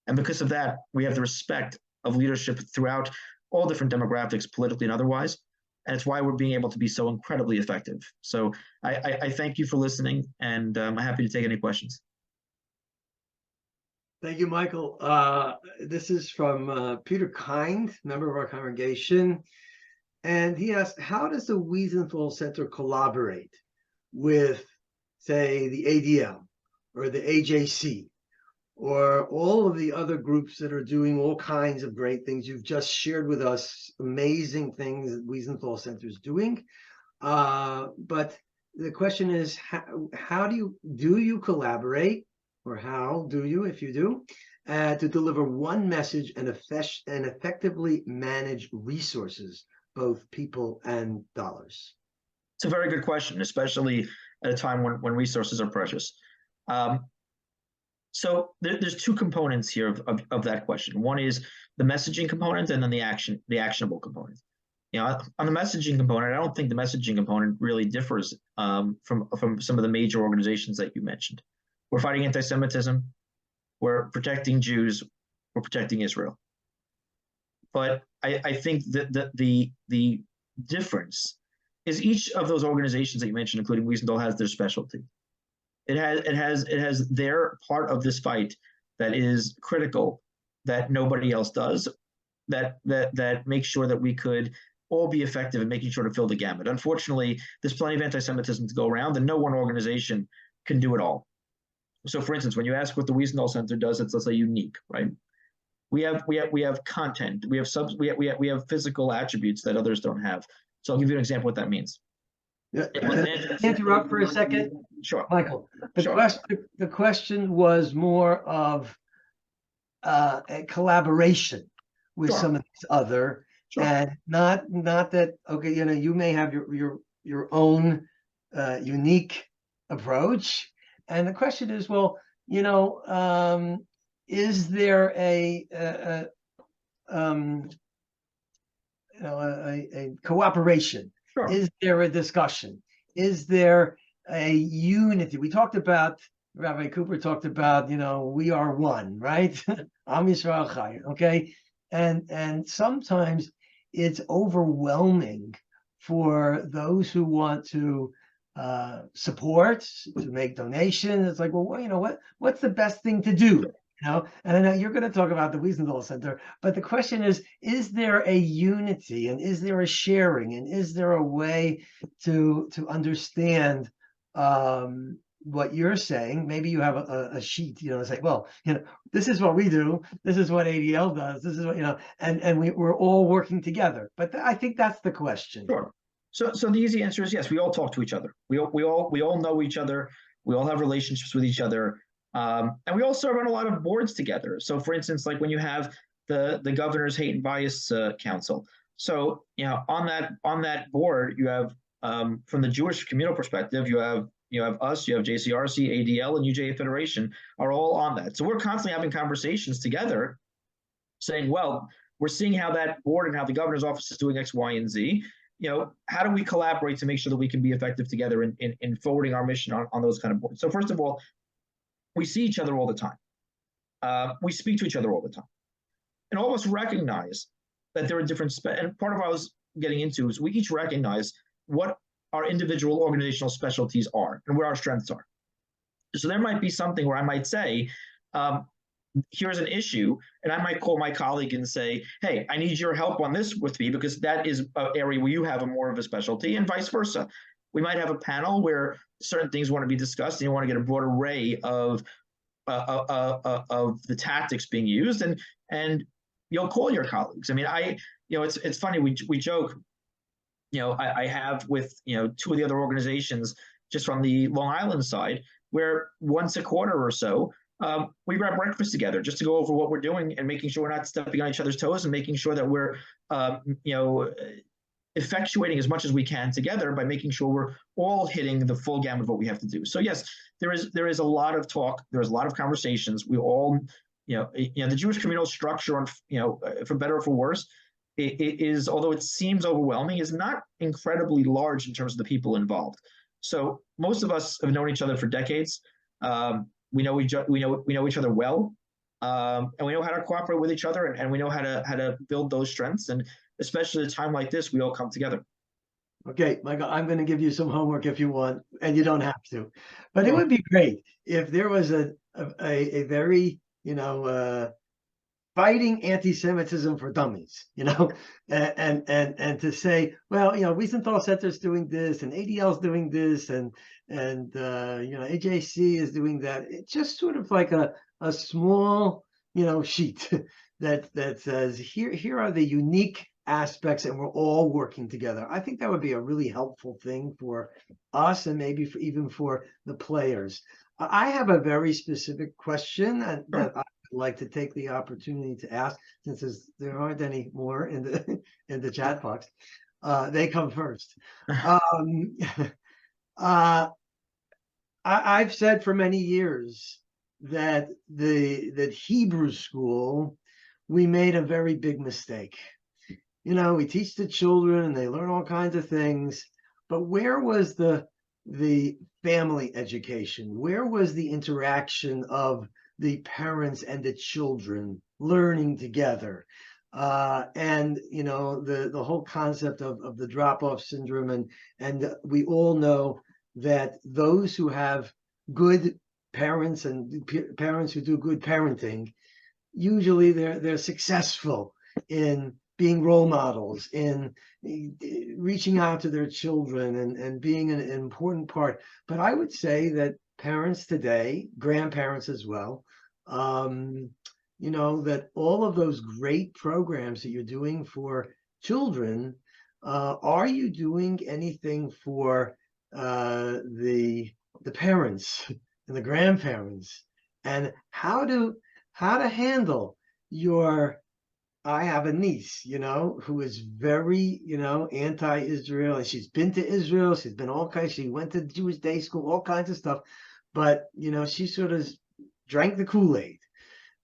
And because of that, we have the respect of leadership throughout all different demographics, politically and otherwise. And it's why we're being able to be so incredibly effective. So I thank you for listening, and I'm happy to take any questions. Thank you, Michael. This is from Peter Kind, member of our congregation. And he asked, how does the Wiesenthal Center collaborate with, say, the ADL or the AJC or all of the other groups that are doing all kinds of great things? You've just shared with us amazing things that Wiesenthal Center is doing. But the question is, how do you collaborate, or how do you, if you do, to deliver one message and effectively manage resources, both people and dollars? It's a very good question, especially at a time when resources are precious. So there's two components here of that question. One is the messaging component, and then the actionable component. On the messaging component, I don't think the messaging component really differs from some of the major organizations that you mentioned. We're fighting anti-Semitism, we're protecting Jews, we're protecting Israel. But I think that the difference is each of those organizations that you mentioned, including Wiesenthal, has their specialty. It has their part of this fight that is critical, that nobody else does, that makes sure that we could all be effective in making sure to fill the gamut. Unfortunately, there's plenty of anti-Semitism to go around, and no one organization can do it all. So, for instance, when you ask what the Wiesenthal Center does, it's, let's say, unique, right? We have content, we have physical attributes that others don't have. So I'll give you an example of what that means. Yeah, interrupt for a second? Sure. Michael, the question was more of a collaboration with some of these other, and not that, okay, you may have your own unique approach. And the question is, well, is there a cooperation? Sure. Is there a discussion? Is there a unity? We talked about, Rabbi Cooper talked about, we are one, right? Am Yisrael Chai, okay? And sometimes it's overwhelming for those who want to support, to make donations. It's like, well, what's the best thing to do? And I know you're going to talk about the Wiesenthal Center, but the question is there a unity, and is there a sharing, and is there a way to understand what you're saying? Maybe you have a sheet, say, well, this is what we do, this is what ADL does, this is what, and we're all working together. But I think that's the question. Sure. So the easy answer is yes. We all talk to each other. We all know each other. We all have relationships with each other. And we all serve on a lot of boards together. So, for instance, like when you have the Governor's Hate and Bias Council. So, on that board, you have from the Jewish communal perspective, you have us, you have JCRC, ADL, and UJA Federation are all on that. So we're constantly having conversations together, saying, well, we're seeing how that board and how the governor's office is doing X, Y, and Z. How do we collaborate to make sure that we can be effective together in forwarding our mission on those kind of boards? So first of all, we see each other all the time. We speak to each other all the time. And all of us recognize that there are different, and part of what I was getting into is we each recognize what our individual organizational specialties are and where our strengths are. So there might be something where I might say, here's an issue, and I might call my colleague and say, hey, I need your help on this with me because that is an area where you have more of a specialty, and vice versa. We might have a panel where certain things want to be discussed, and you want to get a broad array of the tactics being used, and you'll call your colleagues. I mean, it's funny, we joke. I have with two of the other organizations just from the Long Island side, where once a quarter or so, we grab breakfast together just to go over what we're doing and making sure we're not stepping on each other's toes, and making sure that we're effectuating as much as we can together by making sure we're all hitting the full gamut of what we have to do. So yes, there is a lot of talk, there's a lot of conversations. We all, the Jewish communal structure, on for better or for worse, it is, although it seems overwhelming, is not incredibly large in terms of the people involved. So most of us have known each other for decades. We know each other well, and we know how to cooperate with each other, and we know how to build those strengths. And especially at a time like this, we all come together. Okay, Michael, I'm going to give you some homework if you want, and you don't have to. But it would be great if there was a very, fighting anti-Semitism for dummies, and to say, well, Wiesenthal Center's doing this, and ADL's doing this, and AJC is doing that. It's just sort of like a small, sheet that says, here are the unique aspects, and we're all working together. I think that would be a really helpful thing for us, and maybe even for the players. I have a very specific question that I would like to take the opportunity to ask, since there aren't any more in the chat box. They come first. Um, I've said for many years that that Hebrew school, we made a very big mistake. We teach the children and they learn all kinds of things, but where was the family education? Where was the interaction of the parents and the children learning together? And the whole concept of the drop-off syndrome, and we all know that those who have good parents and parents who do good parenting, usually they're successful in being role models, in reaching out to their children and being an important part. But I would say that parents today, grandparents as well, that all of those great programs that you're doing for children, are you doing anything for the parents and the grandparents, and how to handle your I have a niece, who is very, anti-Israel, and she's been to Israel. She's been all kinds. She went to Jewish day school, all kinds of stuff. But she sort of drank the Kool-Aid,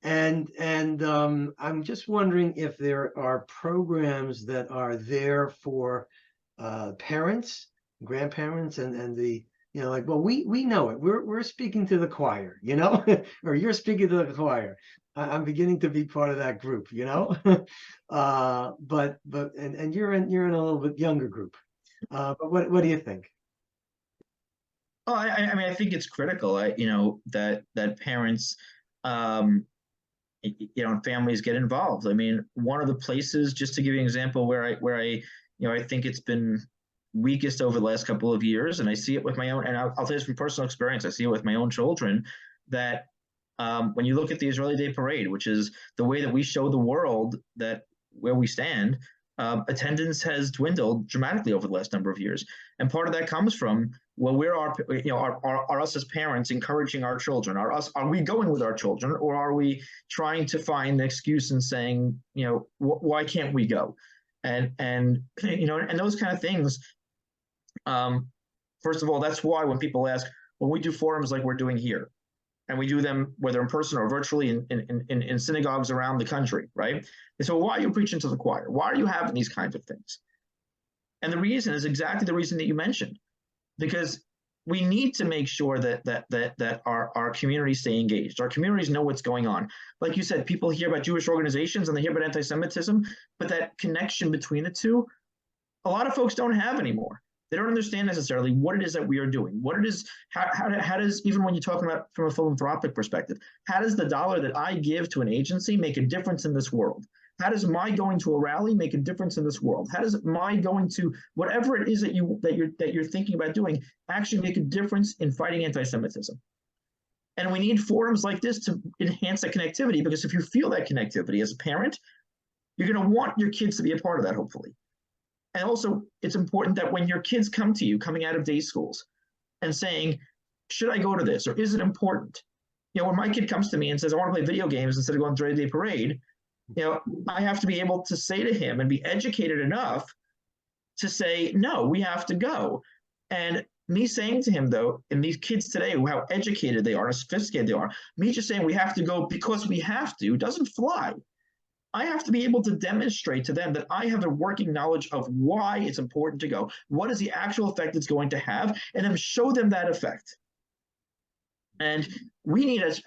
and I'm just wondering if there are programs that are there for parents, grandparents, and the well, we know it. We're speaking to the choir, or you're speaking to the choir. I'm beginning to be part of that group, but you're in a little bit younger group. But what do you think? Oh, I mean, I think it's critical, that parents, and families get involved. I mean, one of the places, just to give you an example, where I think it's been weakest over the last couple of years, and I see it with my own, and I'll tell you this from personal experience, I see it with my own children, that when you look at the Israeli Day Parade, which is the way that we show the world that where we stand, attendance has dwindled dramatically over the last number of years, and part of that comes from, well, where are us as parents encouraging our children? Are we going with our children, or are we trying to find an excuse and saying, why can't we go? And those kind of things. First of all, that's why when people ask, when we do forums like we're doing here, and we do them whether in person or virtually in synagogues around the country, right? They say, well, why are you preaching to the choir? Why are you having these kinds of things? And the reason is exactly the reason that you mentioned, because we need to make sure that our communities stay engaged. Our communities know what's going on. Like you said, people hear about Jewish organizations and they hear about anti-Semitism, but that connection between the two, a lot of folks don't have anymore. They don't understand necessarily what it is that we are doing. What it is, how does, even when you're talking about from a philanthropic perspective, how does the dollar that I give to an agency make a difference in this world? How does my going to a rally make a difference in this world? How does my going to whatever it is that you're thinking about doing actually make a difference in fighting anti-Semitism? And we need forums like this to enhance that connectivity, because if you feel that connectivity as a parent, you're going to want your kids to be a part of that, hopefully. And also, it's important that when your kids come to you, coming out of day schools, and saying, should I go to this, or is it important? When my kid comes to me and says, I want to play video games instead of going to the Day Parade, I have to be able to say to him and be educated enough to say, no, we have to go. And me saying to him, though, and these kids today, how educated they are, how sophisticated they are, me just saying we have to go because we have to doesn't fly. I have to be able to demonstrate to them that I have a working knowledge of why it's important to go, what is the actual effect it's going to have, and then show them that effect. And we need, as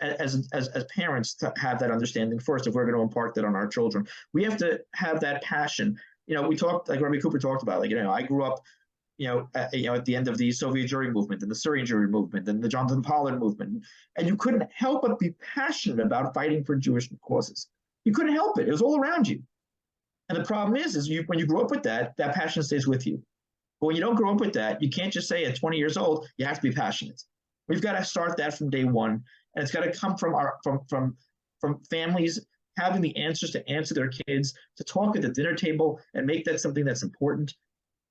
parents, to have that understanding first if we're going to impart that on our children. We have to have that passion. We talked, like Rabbi Cooper talked about, I grew up, at the end of the Soviet Jewry movement and the Syrian Jewry movement and the Jonathan Pollard movement, and you couldn't help but be passionate about fighting for Jewish causes. You couldn't help it. It was all around you. And the problem is when you grow up with that, that passion stays with you. But when you don't grow up with that, you can't just say at 20 years old, you have to be passionate. We've got to start that from day one. And it's got to come from families having the answers to answer their kids, to talk at the dinner table and make that something that's important.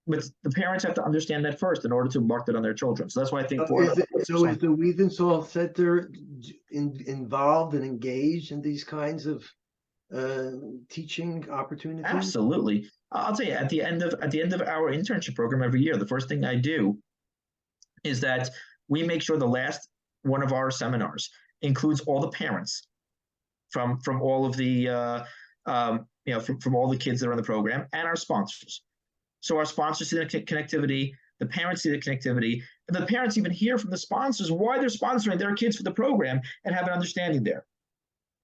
But the parents have to understand that first in order to mark that on their children. So that's why I think. Is the Wiesenthal Center involved and engaged in these kinds of teaching opportunities? Absolutely. I'll tell you, at the end of our internship program every year, the first thing I do is that we make sure the last one of our seminars includes all the parents from all of the from all the kids that are in the program, and our sponsors. So our sponsors see the connectivity, the parents see the connectivity, and the parents even hear from the sponsors why they're sponsoring their kids for the program and have an understanding there.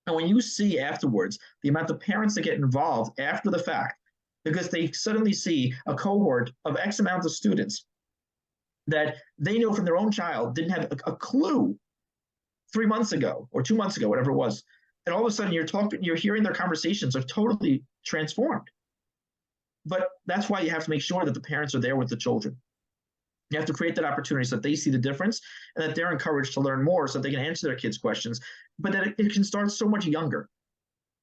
And when you see afterwards the amount of parents that get involved after the fact, because they suddenly see a cohort of X amount of students that they know from their own child didn't have a clue 3 months ago or 2 months ago, whatever it was. And all of a sudden you're hearing their conversations are totally transformed. But that's why you have to make sure that the parents are there with the children. You have to create that opportunity so that they see the difference and that they're encouraged to learn more so they can answer their kids' questions, but that it can start so much younger.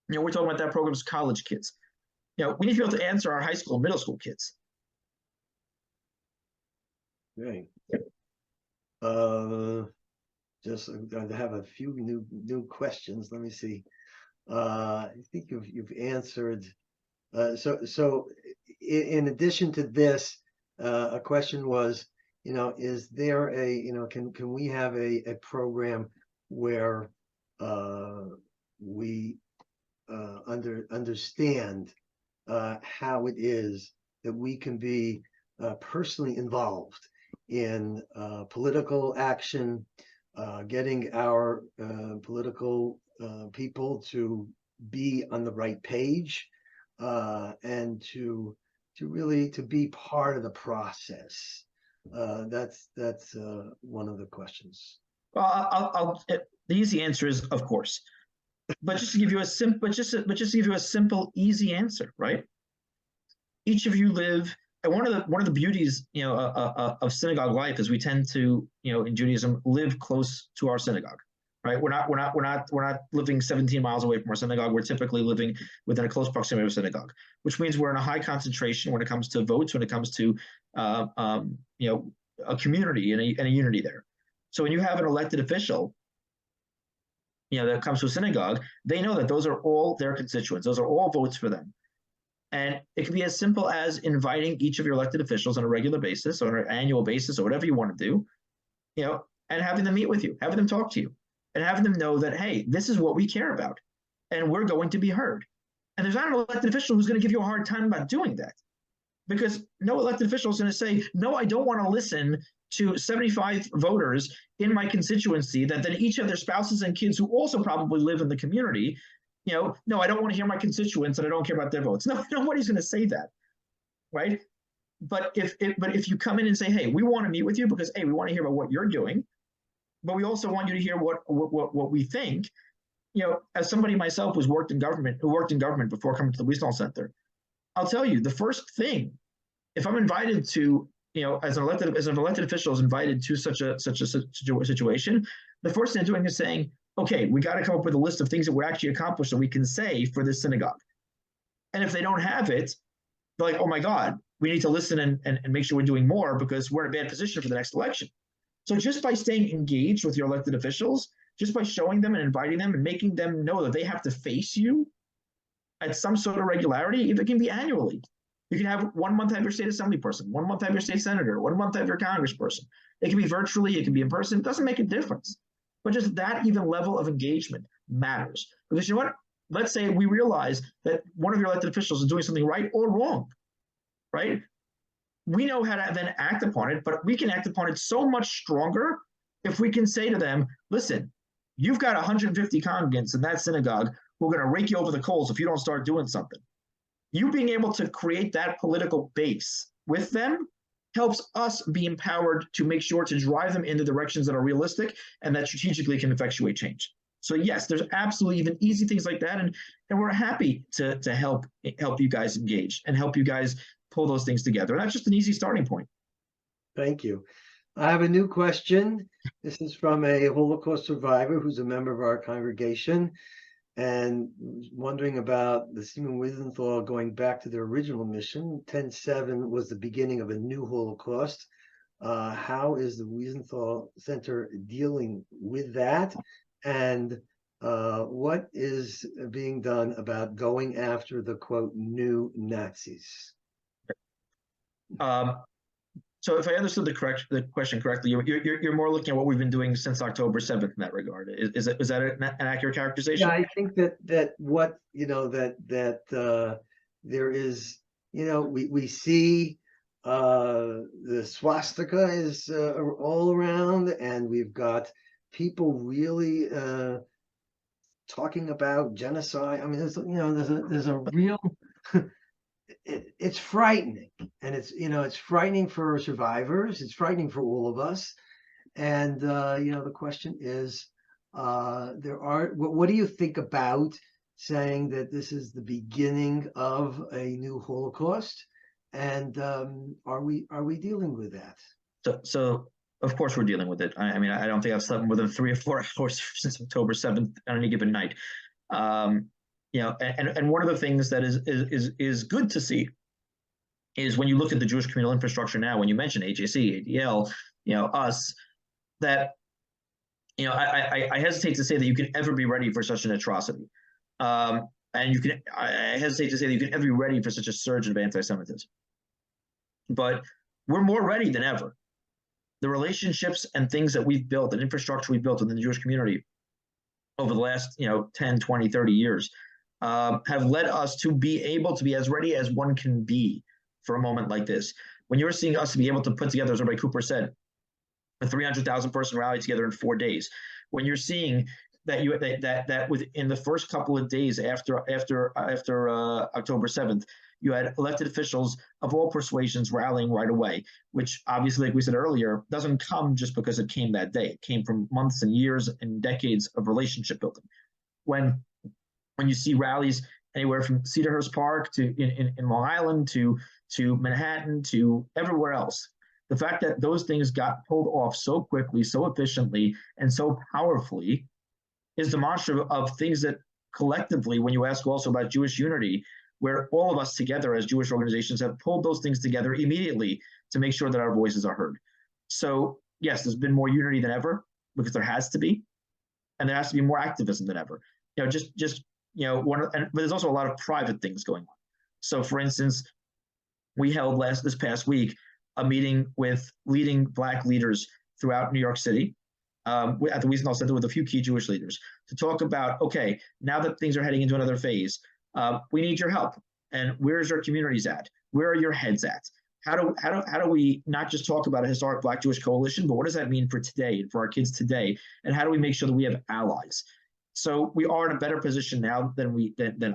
We're talking about that program's college kids. We need to be able to answer our high school, middle school kids. Right. Just I have a few new questions. Let me see. I think you've answered. So in addition to this, a question was, is there can we have a program where we understand how it is that we can be personally involved in political action, getting our political people to be on the right page, and to really be part of the process. That's one of the questions. Well, the easy answer is of course, but just to give you a simple, easy answer, right? Each of you live, and one of the beauties, of synagogue life is we tend to, in Judaism, live close to our synagogue, right? We're not living 17 miles away from our synagogue. We're typically living within a close proximity of a synagogue, which means we're in a high concentration when it comes to votes, when it comes to, a community and a unity there. So when you have an elected official, that comes to a synagogue, they know that those are all their constituents. Those are all votes for them. And it can be as simple as inviting each of your elected officials on a regular basis or an annual basis or whatever you want to do, and having them meet with you, having them talk to you, and having them know that, hey, this is what we care about, and we're going to be heard. And there's not an elected official who's going to give you a hard time about doing that, because no elected official is going to say, no, I don't want to listen to 75 voters in my constituency that then each have their spouses and kids who also probably live in the community. No, I don't want to hear my constituents and I don't care about their votes. No, nobody's going to say that, right? But if you come in and say, hey, we want to meet with you because, hey, we want to hear about what you're doing, but we also want you to hear what we think. As somebody myself who worked in government before coming to the Wiesenthal Center, I'll tell you, the first thing, if I'm invited to, as an elected official is invited to such a situation, the first thing they're doing is saying, okay, we got to come up with a list of things that we actually accomplished that we can say for this synagogue. And if they don't have it, they're like, oh my God, we need to listen and make sure we're doing more because we're in a bad position for the next election. So just by staying engaged with your elected officials, just by showing them and inviting them and making them know that they have to face you at some sort of regularity, if it can be annually. You can have 1 month have your state assembly person, 1 month have your state senator, 1 month have your congressperson. It can be virtually, it can be in person. It doesn't make a difference. But just that even level of engagement matters. Because you know what? Let's say we realize that one of your elected officials is doing something right or wrong, right? We know how to then act upon it, but we can act upon it so much stronger if we can say to them, listen, you've got 150 congregants in that synagogue who are going to rake you over the coals if you don't start doing something. You being able to create that political base with them helps us be empowered to make sure to drive them in the directions that are realistic and that strategically can effectuate change. So yes, there's absolutely even easy things like that, and we're happy to help you guys engage and help you guys pull those things together. And that's just an easy starting point. Thank you. I have a new question. This is from a Holocaust survivor who's a member of our congregation and wondering about the Simon Wiesenthal going back to their original mission. 10/7 was the beginning of a new Holocaust. How is the Wiesenthal Center dealing with that? And what is being done about going after the quote new Nazis? So if I understood the question correctly, you're more looking at what we've been doing since October 7th in that regard. Is that an accurate characterization? Yeah, I think that what there is, we see the swastika is all around, and we've got people really talking about genocide. I mean, there's a real it's frightening, and it's frightening for survivors. It's frightening for all of us. And the question is, what do you think about saying that this is the beginning of a new Holocaust? And are we dealing with that? So of course we're dealing with it. I mean, I don't think I've slept more than 3 or 4 hours since October 7th on any given night. And one of the things that is good to see is when you look at the Jewish communal infrastructure now, when you mention HAC, ADL, us, that I hesitate to say that you can ever be ready for such an atrocity, and I hesitate to say that you can ever be ready for such a surge of anti-Semitism. But we're more ready than ever. The relationships and things that we've built, and infrastructure we've built within the Jewish community over the last 10, 20, 30 years have led us to be able to be as ready as one can be for a moment like this. When you're seeing us be able to put together, as Rabbi Cooper said, a 300,000 person rally together in 4 days, when you're seeing that within the first couple of days after October 7th, you had elected officials of all persuasions rallying right away, which obviously, like we said earlier, doesn't come just because it came that day. It came from months and years and decades of relationship building. When you see rallies anywhere from Cedarhurst Park to in Long Island to Manhattan to everywhere else, the fact that those things got pulled off so quickly, so efficiently, and so powerfully is demonstrative of things that collectively, when you ask also about Jewish unity, where all of us together as Jewish organizations have pulled those things together immediately to make sure that our voices are heard. So yes, there's been more unity than ever, because there has to be, and there has to be more activism than ever. But there's also a lot of private things going on. So for instance, we held this past week a meeting with leading Black leaders throughout New York City at the Wiesenthal Center with a few key Jewish leaders to talk about, okay, now that things are heading into another phase, we need your help. And where's your communities at? Where are your heads at? How do we not just talk about a historic Black Jewish coalition, but what does that mean for today, for our kids today? And how do we make sure that we have allies? So we are in a better position now than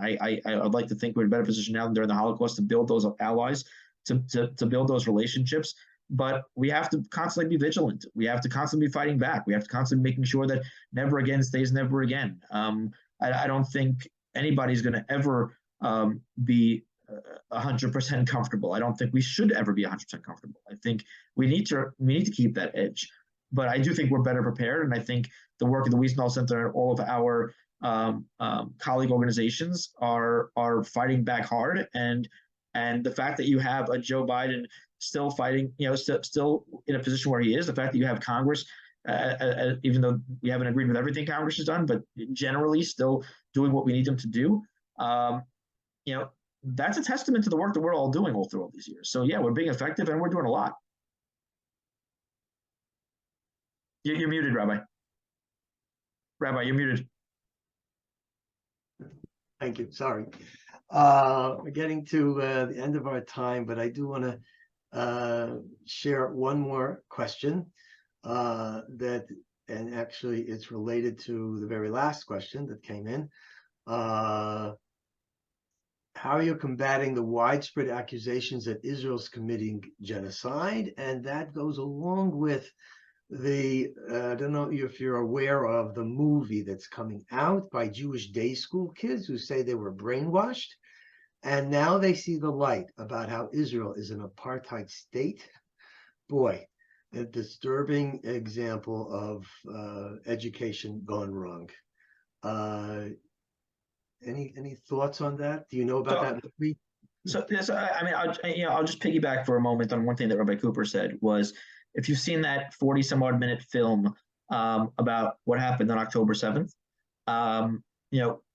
I'd like to think we're in a better position now than during the Holocaust to build those allies, to build those relationships. But we have to constantly be vigilant. We have to constantly be fighting back. We have to constantly be making sure that never again stays never again. I don't think anybody's going to ever be 100% comfortable. I don't think we should ever be 100% comfortable. I think we need to keep that edge. But I do think we're better prepared, and I think the work of the Wiesenthal Center and all of our colleague organizations are fighting back hard. And the fact that you have a Joe Biden still fighting, still in a position where he is, the fact that you have Congress, even though we haven't agreed with everything Congress has done, but generally still doing what we need them to do, that's a testament to the work that we're all doing all through all these years. So yeah, we're being effective and we're doing a lot. You're muted, Rabbi. Rabbi, you're muted. Thank you. Sorry. We're getting to the end of our time, but I do want to share one more question and actually it's related to the very last question that came in. How are you combating the widespread accusations that Israel's committing genocide? And that goes along with I don't know if you're aware of the movie that's coming out by Jewish day school kids who say they were brainwashed, and now they see the light about how Israel is an apartheid state. Boy, a disturbing example of education gone wrong. Any thoughts on that? Do you know about that movie? So yes, I'll just piggyback for a moment on one thing that Rabbi Cooper said was, if you've seen that 40 some odd minute film about what happened on October 7th,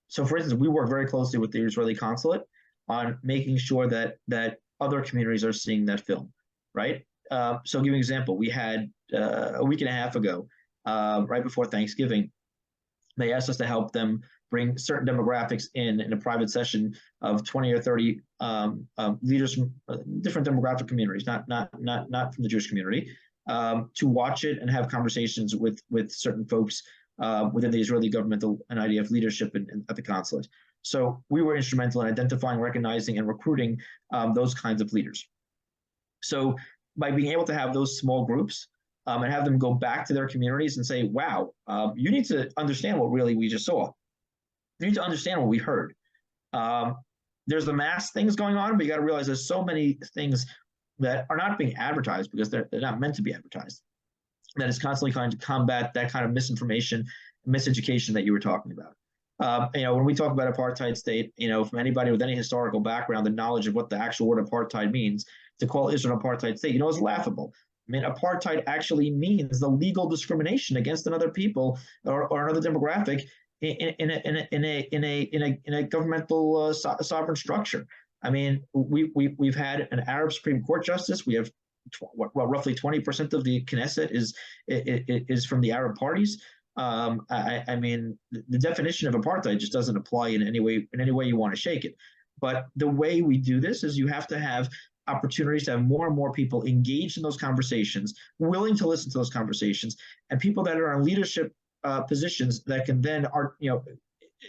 So for instance, we work very closely with the Israeli consulate on making sure that other communities are seeing that film, right? So I'll give you an example. We had a week and a half ago, right before Thanksgiving, they asked us to help them bring certain demographics in a private session of 20 or 30 leaders from different demographic communities, not from the Jewish community, to watch it and have conversations with certain folks within the Israeli governmental and IDF leadership at the consulate. So we were instrumental in identifying, recognizing, and recruiting those kinds of leaders. So by being able to have those small groups and have them go back to their communities and say, wow, you need to understand what really we just saw. You need to understand what we heard. There's the mass things going on, but you got to realize there's so many things that are not being advertised because they're not meant to be advertised. That is constantly trying to combat that kind of misinformation, miseducation that you were talking about. When we talk about apartheid state, from anybody with any historical background and knowledge of what the actual word apartheid means, to call Israel an apartheid state, is laughable. I mean, apartheid actually means the legal discrimination against another people or another demographic in a governmental sovereign structure. I mean, we've had an Arab Supreme Court justice. We have roughly 20% of the Knesset is from the Arab parties. I mean, the definition of apartheid just doesn't apply in any way you want to shake it. But the way we do this is you have to have opportunities to have more and more people engaged in those conversations, willing to listen to those conversations, and people that are in leadership positions that can then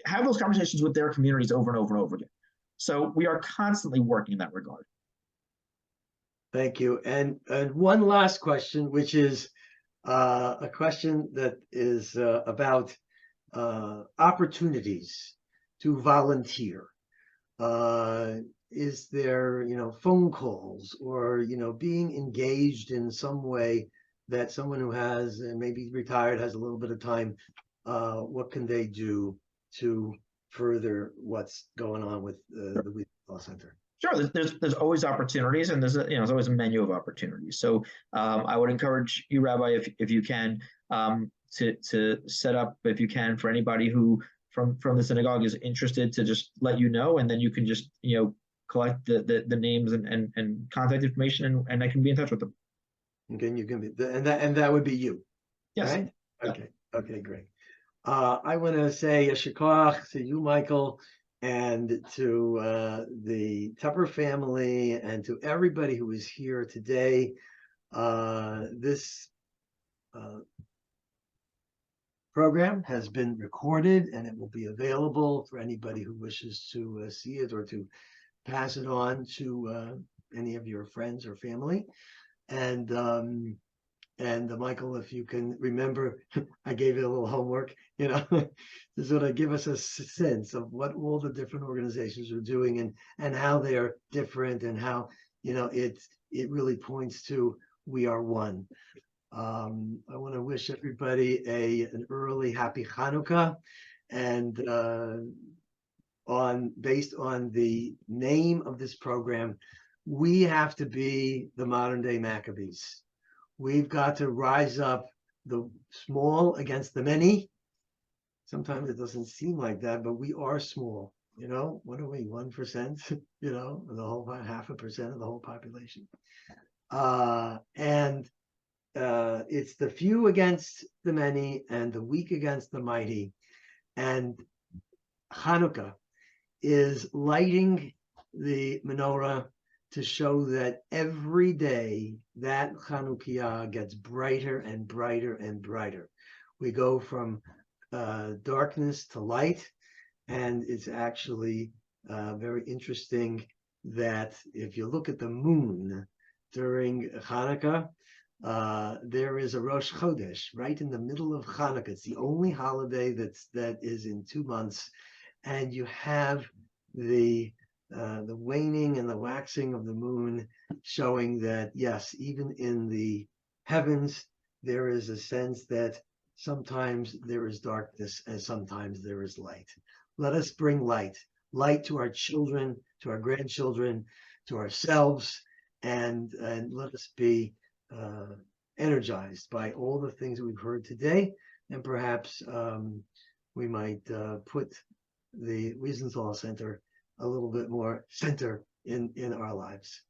have those conversations with their communities over and over and over again. So we are constantly working in that regard. Thank you. And one last question, which is a question that is about opportunities to volunteer. Is there, phone calls or, being engaged in some way that someone who has maybe retired, has a little bit of time, what can they do to further what's going on with the Wiesenthal Center? Sure, there's always opportunities, and there's always a menu of opportunities. So I would encourage you, Rabbi, if you can, to set up, if you can, for anybody who from the synagogue is interested, to just let you know, and then you can just collect the names and contact information, and I can be in touch with them. Okay, you can be, and that would be you. Yes. Right? Okay. Yeah. Okay, great. I want to say a shikach to you, Michael, and to the Tepper family, and to everybody who is here today. This program has been recorded, and it will be available for anybody who wishes to see it or to pass it on to any of your friends or family. And Michael, if you can remember, I gave you a little homework, to sort of give us a sense of what all the different organizations are doing and how they are different, and how it really points to we are one. I want to wish everybody an early happy Hanukkah, and based on the name of this program, we have to be the modern day Maccabees. We've got to rise up, the small against the many. Sometimes it doesn't seem like that, but we are small. What are we, 1%? The whole 0.5% of the whole population. And it's the few against the many and the weak against the mighty. And Hanukkah is lighting the menorah to show that every day that Chanukiah gets brighter and brighter and brighter. We go from darkness to light, and it's actually very interesting that if you look at the moon during Hanukkah, there is a Rosh Chodesh right in the middle of Hanukkah. It's the only holiday that is in 2 months, and you have the waning and the waxing of the moon, showing that yes, even in the heavens there is a sense that sometimes there is darkness and sometimes there is light. Let us bring light to our children, to our grandchildren, to ourselves, and let us be energized by all the things that we've heard today, and perhaps we might put the Wiesenthal Center a little bit more center in our lives.